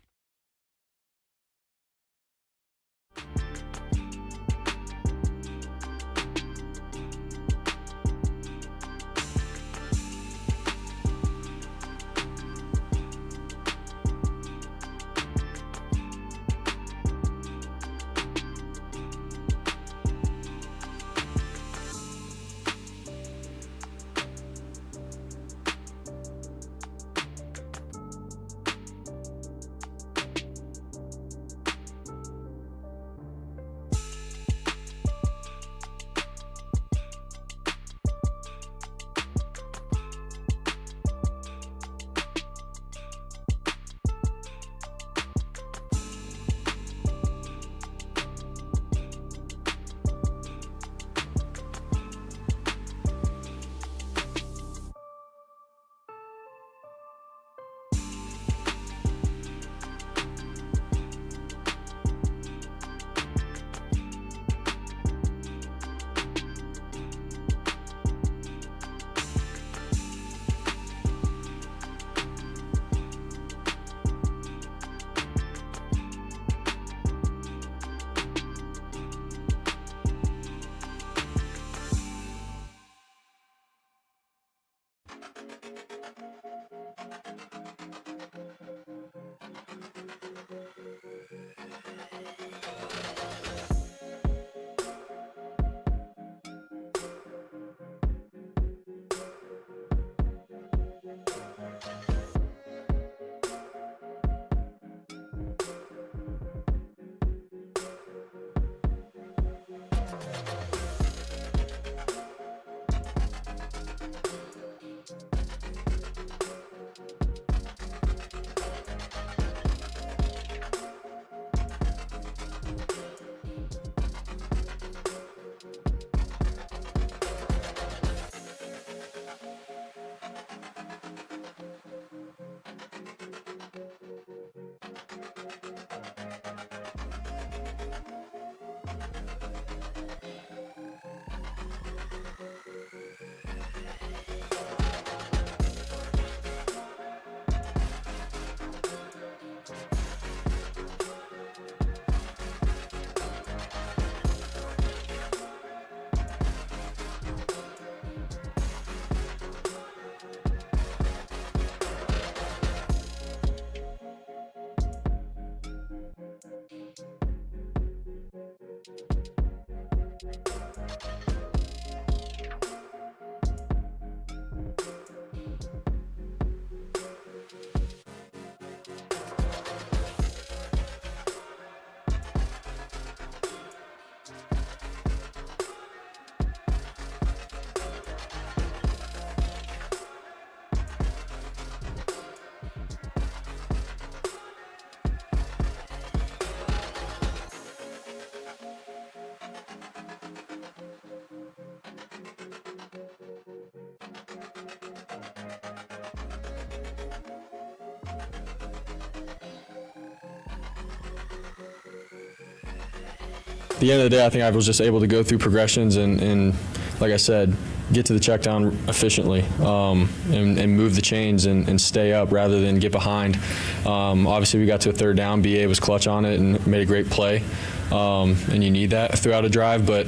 the end of the day, I think I was just able to go through progressions and like I said, get to the check down efficiently and move the chains and stay up rather than get behind. Obviously, we got to a third down. BA was clutch on it and made a great play, and you need that throughout a drive. But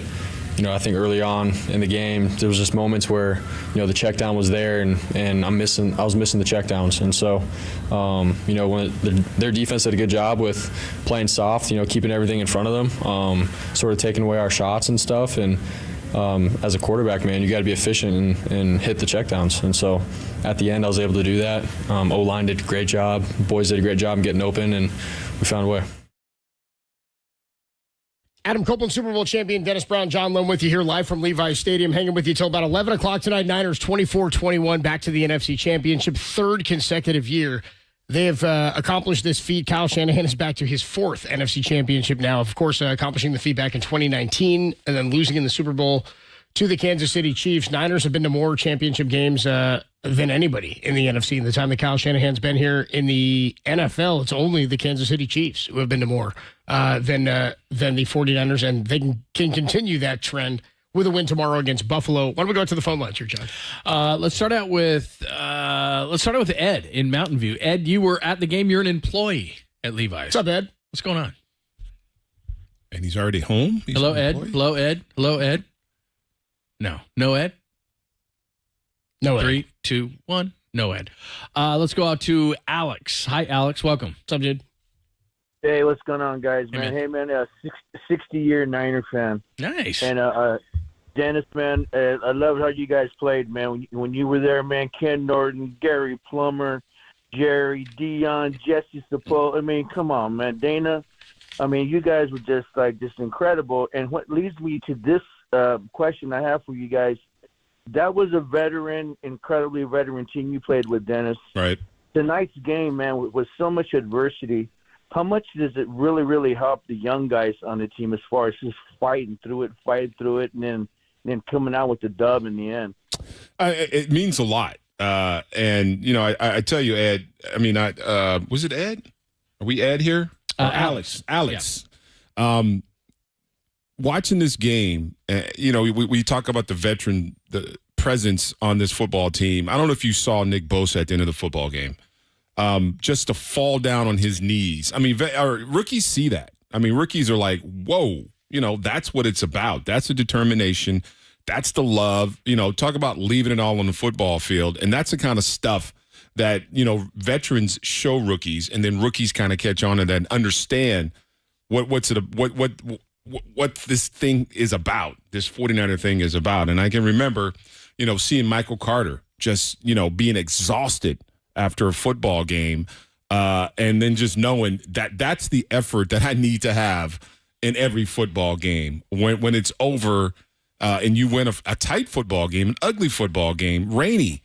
I think early on in the game, there was just moments where, the check down was there and I was missing the check downs. And so, when their defense did a good job with playing soft, keeping everything in front of them, sort of taking away our shots and stuff. And as a quarterback, man, you got to be efficient and hit the check downs. And so at the end, I was able to do that. O-line did a great job. Boys did a great job in getting open, and we found a way. Adam Copeland, Super Bowl champion, Dennis Brown, John Lynn with you here live from Levi's Stadium, hanging with you till about 11 o'clock tonight. Niners 24-21 back to the NFC Championship, third consecutive year. They have accomplished this feat. Kyle Shanahan is back to his fourth NFC Championship now, of course, accomplishing the feat back in 2019 and then losing in the Super Bowl to the Kansas City Chiefs. Niners have been to more championship games than anybody in the NFC. In the time that Kyle Shanahan's been here in the NFL, it's only the Kansas City Chiefs who have been to more than the 49ers, and they can continue that trend with a win tomorrow against Buffalo. Why don't we go to the phone lines here, John? Let's start out with Ed in Mountain View. Ed, you were at the game. You're an employee at Levi's. What's up, Ed? What's going on? And he's already home? Hello, Ed. Hello, Ed. Hello, Ed. No, Ed. No, Ed. 3, 2, 1. No, Ed. Let's go out to Alex. Hi, Alex. Welcome. What's up, dude? Hey, what's going on, guys, man? Hey, man, 60-year Niner fan. Nice. And Dennis, man, I love how you guys played, man. When you were there, man, Ken Norton, Gary Plummer, Jerry, Dion, Jesse Sapo. I mean, come on, man. Dana, I mean, you guys were just incredible. And what leads me to this question I have for you guys, that was a incredibly veteran team you played with, Dennis. Right. Tonight's game, man, with so much adversity, how much does it really, really help the young guys on the team as far as just fighting through it, and then coming out with the dub in the end? It means a lot. And, I tell you, Ed, I mean, was it Ed? Are we Ed here? Alex. Yeah. Watching this game, we talk about the presence on this football team. I don't know if you saw Nick Bosa at the end of the football game. Just to fall down on his knees. I mean, rookies see that. I mean, rookies are like, whoa, that's what it's about. That's the determination. That's the love. Talk about leaving it all on the football field. And that's the kind of stuff that, veterans show rookies, and then rookies kind of catch on and then understand what this thing is about, this 49er thing is about. And I can remember, seeing Michael Carter just, being exhausted after a football game, and then just knowing that that's the effort that I need to have in every football game. When it's over and you win a tight football game, an ugly football game, rainy,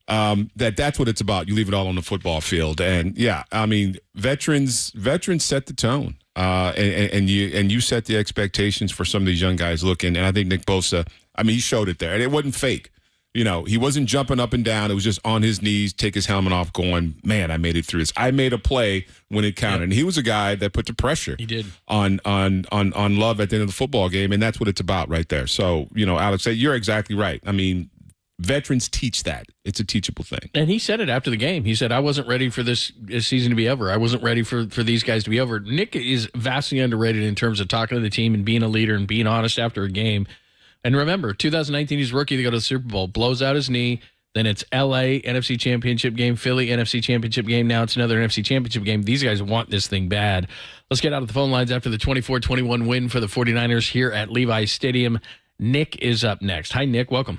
that's what it's about. You leave it all on the football field. And, yeah, I mean, veterans set the tone. And you set the expectations for some of these young guys looking. And I think Nick Bosa, I mean, he showed it there. And it wasn't fake. He wasn't jumping up and down. It was just on his knees, take his helmet off, going, man, I made it through this. I made a play when it counted. And he was a guy that put the pressure on Love at the end of the football game. And that's what it's about right there. So, Alex, you're exactly right. I mean, veterans teach that. It's a teachable thing. And he said it after the game. He said, I wasn't ready for this season to be over. I wasn't ready for these guys to be over. Nick is vastly underrated in terms of talking to the team and being a leader and being honest after a game. And remember, 2019, he's rookie to go to the Super Bowl, blows out his knee. Then it's L.A. NFC Championship game, Philly NFC Championship game. Now it's another NFC Championship game. These guys want this thing bad. Let's get out of the phone lines after the 24-21 win for the 49ers here at Levi's Stadium. Nick is up next. Hi, Nick. Welcome.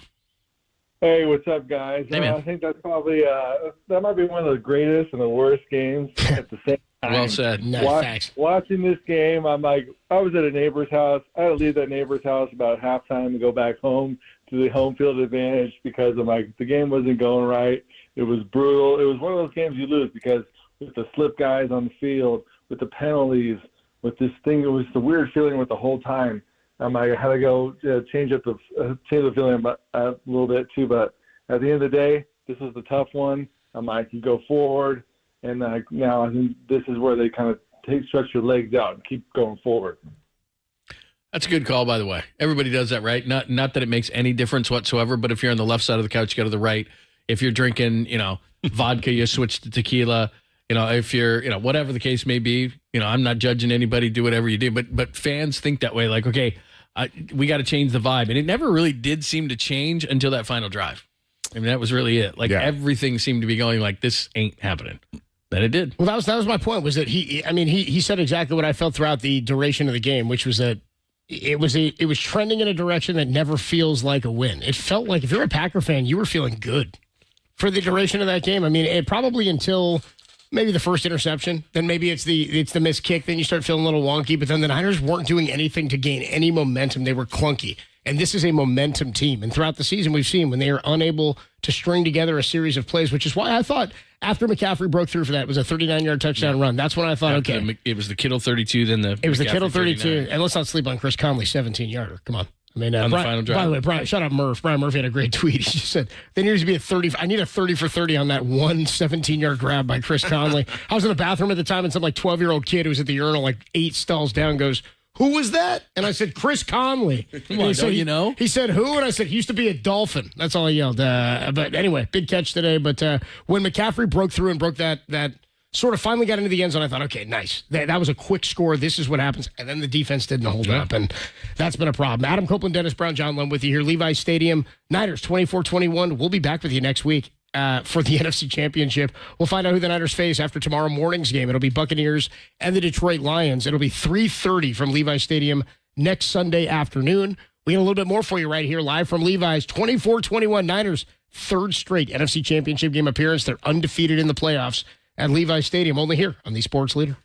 Hey, what's up, guys? Hey, man. I think that's probably that might be one of the greatest and the worst games at the same time. Well said. Watching this game, I'm like, I was at a neighbor's house. I had to leave that neighbor's house about halftime and go back home to the home field advantage because I'm like, the game wasn't going right. It was brutal. It was one of those games you lose because with the slip guys on the field, with the penalties, with this thing, it was the weird feeling with the whole time. I had to go change the feeling a little bit too. But at the end of the day, this is the tough one. I'm like, you go forward, and now I think this is where they kind of stretch your legs out and keep going forward. That's a good call, by the way. Everybody does that, right? Not that it makes any difference whatsoever, but if you're on the left side of the couch, you go to the right. If you're drinking, vodka, you switch to tequila. If you're, whatever the case may be, I'm not judging anybody, do whatever you do. But fans think that way, like, okay, we got to change the vibe. And it never really did seem to change until that final drive. I mean, that was really it. Like, everything seemed to be going like, this ain't happening. Then it did. Well, that was my point, was that he said exactly what I felt throughout the duration of the game, which was that it was trending in a direction that never feels like a win. It felt like if you're a Packer fan, you were feeling good for the duration of that game. I mean, it probably until maybe the first interception, then maybe it's the missed kick, then you start feeling a little wonky, but then the Niners weren't doing anything to gain any momentum. They were clunky. And this is a momentum team. And throughout the season, we've seen when they are unable to string together a series of plays, which is why I thought after McCaffrey broke through for that, it was a 39-yard touchdown run. That's when I thought, okay. It was the Kittle 32, then it was the Kittle 32. And let's not sleep on Chris Conley, 17-yarder. Come on. I mean, on the final drive. By the way, Brian, shout out Murph. Brian Murphy had a great tweet. He just said, there needs to be a 30. I need a 30 for 30 on that one 17-yard grab by Chris Conley. I was in the bathroom at the time, and some 12-year-old kid who was at the urinal 8 stalls down goes, who was that? And I said, Chris Conley. Come on, don't you know? He said, who? And I said, he used to be a Dolphin. That's all I yelled. But anyway, big catch today. But when McCaffrey broke through and broke that sort of finally got into the end zone, I thought, okay, nice. That was a quick score. This is what happens. And then the defense didn't hold up, and that's been a problem. Adam Copeland, Dennis Brown, John Lund with you here. Levi's Stadium, Niners 24-21. We'll be back with you next week for the NFC Championship. We'll find out who the Niners face after tomorrow morning's game. It'll be Buccaneers and the Detroit Lions. It'll be 3:30 from Levi's Stadium next Sunday afternoon. We got a little bit more for you right here, live from Levi's. 24-21 Niners, third straight NFC Championship game appearance. They're undefeated in the playoffs at Levi's Stadium, only here on the Sports Leader.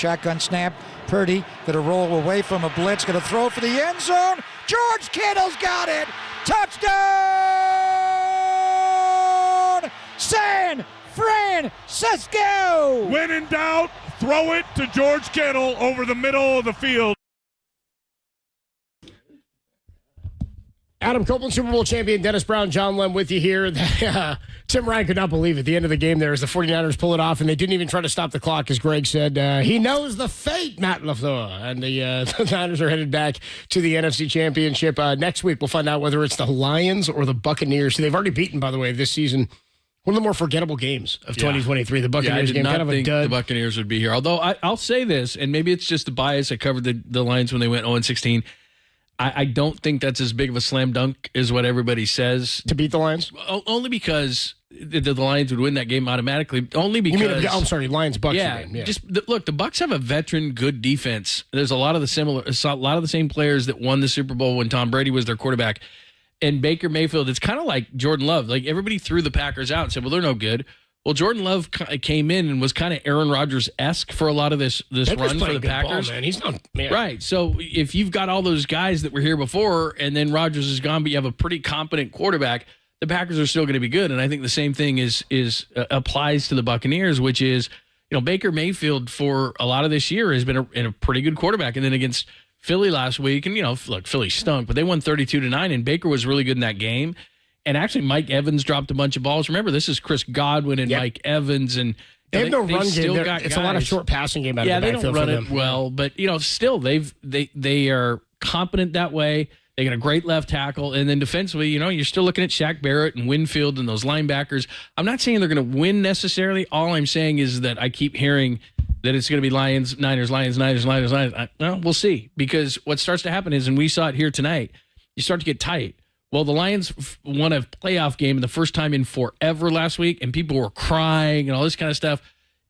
Shotgun snap. Purdy going to roll away from a blitz. Going to throw for the end zone. George Kittle's got it. Touchdown! San Francisco! When in doubt, throw it to George Kittle over the middle of the field. Adam Copeland, Super Bowl champion, Dennis Brown, John Lem with you here. Tim Ryan could not believe at the end of the game there as the 49ers pull it off, and they didn't even try to stop the clock, as Greg said. He knows the fate, Matt LaFleur. And the Niners are headed back to the NFC Championship. Next week, we'll find out whether it's the Lions or the Buccaneers. So they've already beaten, by the way, this season. One of the more forgettable games of 2023, the Buccaneers game, kind of a dud. The Buccaneers would be here. Although I'll say this, and maybe it's just the bias. I covered the Lions when they went 0-16. I don't think that's as big of a slam dunk as what everybody says. To beat the Lions? Only because the Lions would win that game automatically. Only because... I'm sorry, Lions-Bucks game. Yeah. Look, the Bucks have a veteran, good defense. There's a lot of the same players that won the Super Bowl when Tom Brady was their quarterback. And Baker Mayfield, it's kind of like Jordan Love. Like, everybody threw the Packers out and said, well, they're no good. Well, Jordan Love came in and was kind of Aaron Rodgers-esque for a lot of this run for the Packers. Ball, man. He's not, man. Right. So if you've got all those guys that were here before and then Rodgers is gone, but you have a pretty competent quarterback, the Packers are still going to be good. And I think the same thing applies to the Buccaneers, which is, Baker Mayfield for a lot of this year has been a pretty good quarterback. And then against Philly last week, and look, Philly stunk, but they won 32-9, and Baker was really good in that game. And actually, Mike Evans dropped a bunch of balls. Remember, this is Chris Godwin and Mike Evans, and they have no run game. It's a lot of short passing game out of the backfield. Yeah, they don't run it well, but still they are competent that way. They got a great left tackle, and then defensively, you're still looking at Shaq Barrett and Winfield and those linebackers. I'm not saying they're going to win necessarily. All I'm saying is that I keep hearing that it's going to be Lions, Niners. Well, we'll see, because what starts to happen is, and we saw it here tonight, you start to get tight. Well, the Lions won a playoff game the first time in forever last week, and people were crying and all this kind of stuff.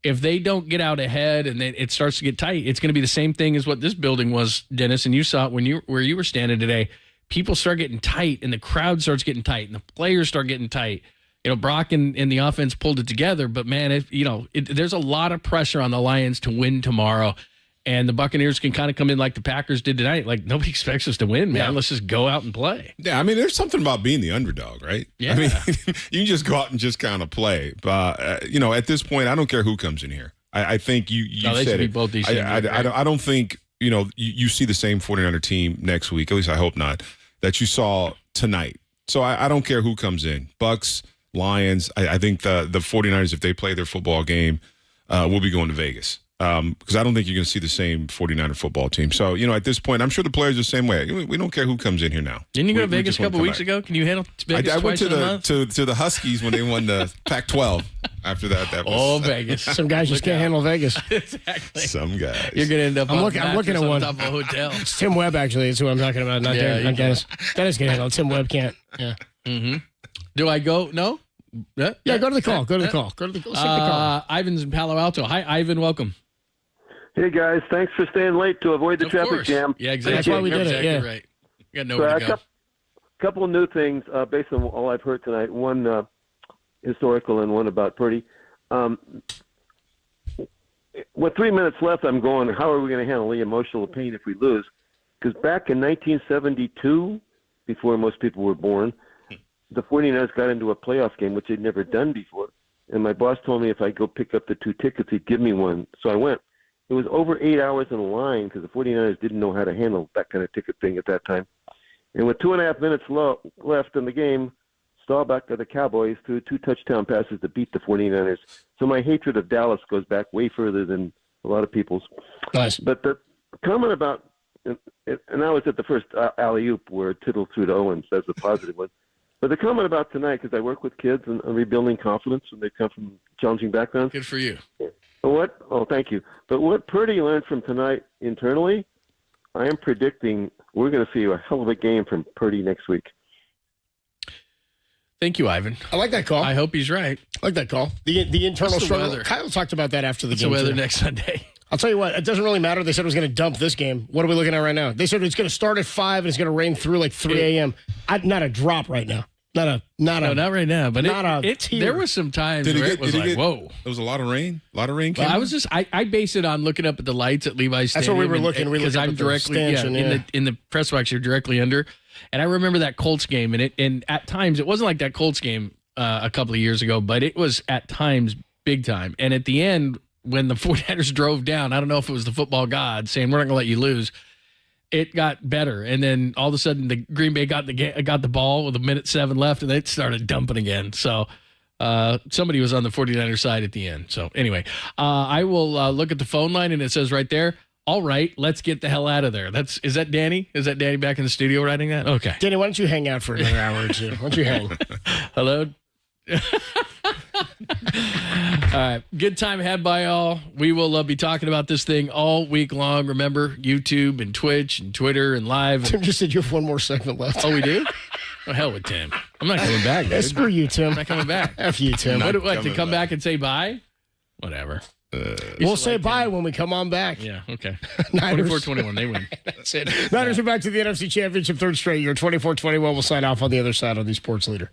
If they don't get out ahead and then it starts to get tight, it's going to be the same thing as what this building was, Dennis, and you saw it where you were standing today. People start getting tight, and the crowd starts getting tight, and the players start getting tight. Brock and the offense pulled it together, but man, there's a lot of pressure on the Lions to win tomorrow. And the Buccaneers can kind of come in like the Packers did tonight. Like, nobody expects us to win, man. Yeah. Let's just go out and play. Yeah, I mean, there's something about being the underdog, right? Yeah. I mean, you can just go out and just kind of play. But, at this point, I don't care who comes in here. I think you said it. Both these I don't think, you see the same 49er team next week. At least I hope not, that you saw tonight. So I don't care who comes in. Bucks, Lions. I think the 49ers, if they play their football game, will be going to Vegas. Because I don't think you're going to see the same 49er football team. So, at this point, I'm sure the players are the same way. We don't care who comes in here now. Didn't you go to Vegas a couple weeks ago? Can you handle Vegas I went twice in a month? to the Huskies when they won the Pac-12. After that was... Vegas. Some guys just can't handle Vegas. Exactly. Some guys. You're going to end up I'm looking at one. Top of a hotel. It's Tim Webb, actually. It's who I'm talking about. Not Dennis. Dennis can handle it. Tim Webb can't. Yeah. Mm-hmm. Do I go? No? Yeah, go to the call. Go to the call. Go to the call. Ivan's in Palo Alto. Hi, Ivan. Welcome. Hey, guys. Thanks for staying late to avoid the traffic jam. Yeah, exactly. That's why we did it. Yeah. Right. You got nowhere to go. A couple of new things based on all I've heard tonight. One historical and one about Purdy. With 3 minutes left, I'm going, how are we going to handle the emotional pain if we lose? Because back in 1972, before most people were born, the 49ers got into a playoff game, which they'd never done before. And my boss told me if I go pick up the 2 tickets, he'd give me one. So I went. It was over 8 hours in a line because the 49ers didn't know how to handle that kind of ticket thing at that time. And with 2.5 minutes left in the game, Staubach of the Cowboys threw 2 touchdown passes to beat the 49ers. So my hatred of Dallas goes back way further than a lot of people's. Nice. But the comment about, and I was at the first alley-oop where Tittle threw to Owens. That's a positive one. But the comment about tonight, because I work with kids and rebuilding confidence when they come from challenging backgrounds. Good for you. Oh, thank you. But what Purdy learned from tonight internally, I am predicting we're going to see a hell of a game from Purdy next week. Thank you, Ivan. I like that call. I hope he's right. I like that call. The internal struggle. Weather? Kyle talked about that after the What's game. the weather too. next Sunday? I'll tell you what, it doesn't really matter. They said it was going to dump this game. What are we looking at right now? They said it's going to start at 5 and it's going to rain through like 3 a.m. Not a drop right now. Not right now. But there was some times where it was like, whoa. There was a lot of rain. Well, I base it on looking up at the lights at Levi's Stadium. That's where we were looking. Because I'm directly in the press box. You're directly under. And I remember that Colts game, and at times it wasn't like that Colts game a couple of years ago, but it was at times big time. And at the end, when the 49ers drove down, I don't know if it was the football god saying, we're not going to let you lose. It got better. And then all of a sudden, the Green Bay got the ball with 1:07 left, and they started dumping again. So somebody was on the 49ers side at the end. So anyway, I will look at the phone line, and it says right there, all right, let's get the hell out of there. Is that Danny? Is that Danny back in the studio writing that? Okay. Danny, why don't you hang out for another hour or two? Why don't you hang? Hello? All right. Good time had by all. We will be talking about this thing all week long. Remember, YouTube and Twitch and Twitter and live. Tim just said you have one more segment left. Oh, we do? Oh, hell with Tim. I'm not coming back, dude. Screw you, Tim. I'm not coming back. F you, Tim. What, to come back and say bye? Whatever. We'll say bye when we come on back. Yeah, okay. 24-21, they win. That's it. Niners are back to the NFC Championship, third straight year. 24-21. We'll sign off on the other side of the Sports Leader.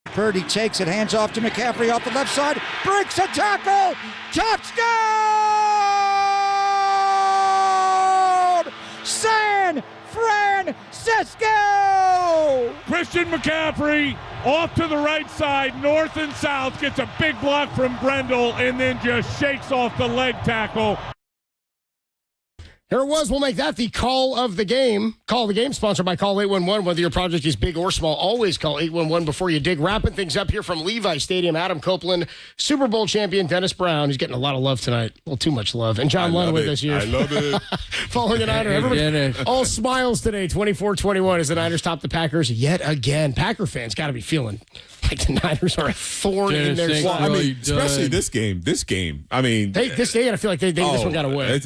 Purdy takes it, hands off to McCaffrey off the left side, breaks a tackle, touchdown! San Francisco! Christian McCaffrey Off to the right side, north and south, gets a big block from Brendel, and then just shakes off the leg tackle. Here it was. We'll make that the call of the game. Call of the game sponsored by Call 811. Whether your project is big or small, always call 811 before you dig. Wrapping things up here from Levi Stadium, Adam Copeland, Super Bowl champion Dennis Brown. He's getting a lot of love tonight. A little too much love. And John Lund with us here. I love it. Following the Niner. Everybody, all smiles today, 24-21 as the Niners top the Packers yet again. Packer fans got to be feeling like the Niners are a thorn in their side. Well, I mean, especially this game. I mean, this day, I feel like this one got away.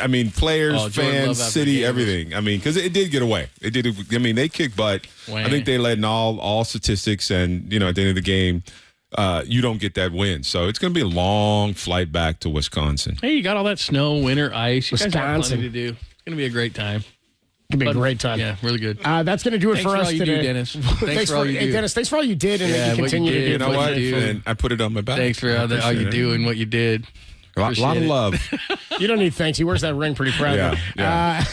I mean, players, fans, city, everything. I mean, because it did get away. It did. I mean, they kicked butt. I think they led in all statistics, and at the end of the game, you don't get that win. So it's going to be a long flight back to Wisconsin. Hey, you got all that snow, winter, ice. You guys have Wisconsin. plenty to do. It's going to be a great time. It'll be a great time. Yeah, really good. That's going to do it for us today. today. Dennis. Thanks for all you do. Dennis, thanks for all you did and that you continue to do. You know what? And I put it on my back. Thanks for all you do and what you did. A lot of love. You don't need thanks. He wears that ring pretty proudly. Yeah.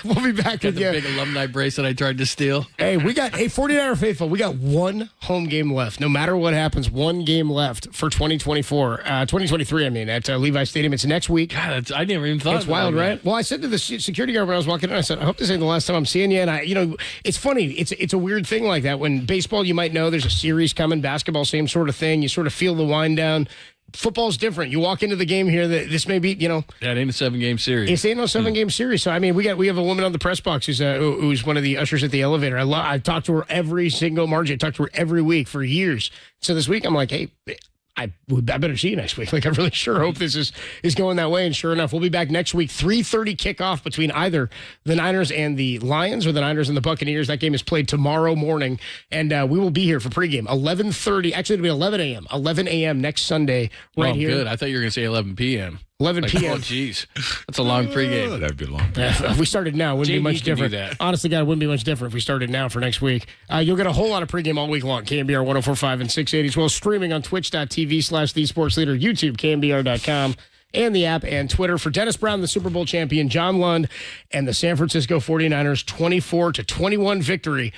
We'll be back with the you. big alumni bracelet I tried to steal. Hey, 49er faithful. We got one home game left. No matter what happens, one game left for 2023, at Levi Stadium. It's next week. God, I never even thought it's wild, right? Well, I said to the security guard when I was walking in, I said, I hope this ain't the last time I'm seeing you. And it's funny. It's a weird thing like that. When baseball, you might know there's a series coming. Basketball, same sort of thing. You sort of feel the wind down. Football's different. You walk into the game here. This may be, Yeah, it ain't a 7-game series. It ain't no 7-game series. So we have a woman on the press box who's one of the ushers at the elevator. I talk to her every single Margie. I talk to her every week for years. So this week I'm like, hey, I better see you next week. Like, I really sure hope this is going that way. And sure enough, we'll be back next week. 3:30 kickoff between either the Niners and the Lions or the Niners and the Buccaneers. That game is played tomorrow morning. And we will be here for pregame. 11:30. Actually, it'll be 11 a.m. 11 a.m. next Sunday right here. Good. I thought you were going to say 11 p.m. 11 p.m. Oh, jeez. That's a long pregame. That'd be long. If we started now, it wouldn't be much different. Honestly, God, it wouldn't be much different if we started now for next week. You'll get a whole lot of pregame all week long. KMBR 104.5 and 680 as well as streaming on twitch.tv/thesportsleader, YouTube, KMBR.com, and the app and Twitter. For Dennis Brown, the Super Bowl champion, John Lund, and the San Francisco 49ers, 24-21 victory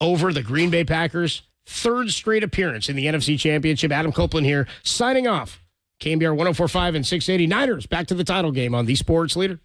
over the Green Bay Packers. Third straight appearance in the NFC Championship. Adam Copeland here, signing off. KMBR 104.5 and 680. Niners back to the title game on the Sports Leader.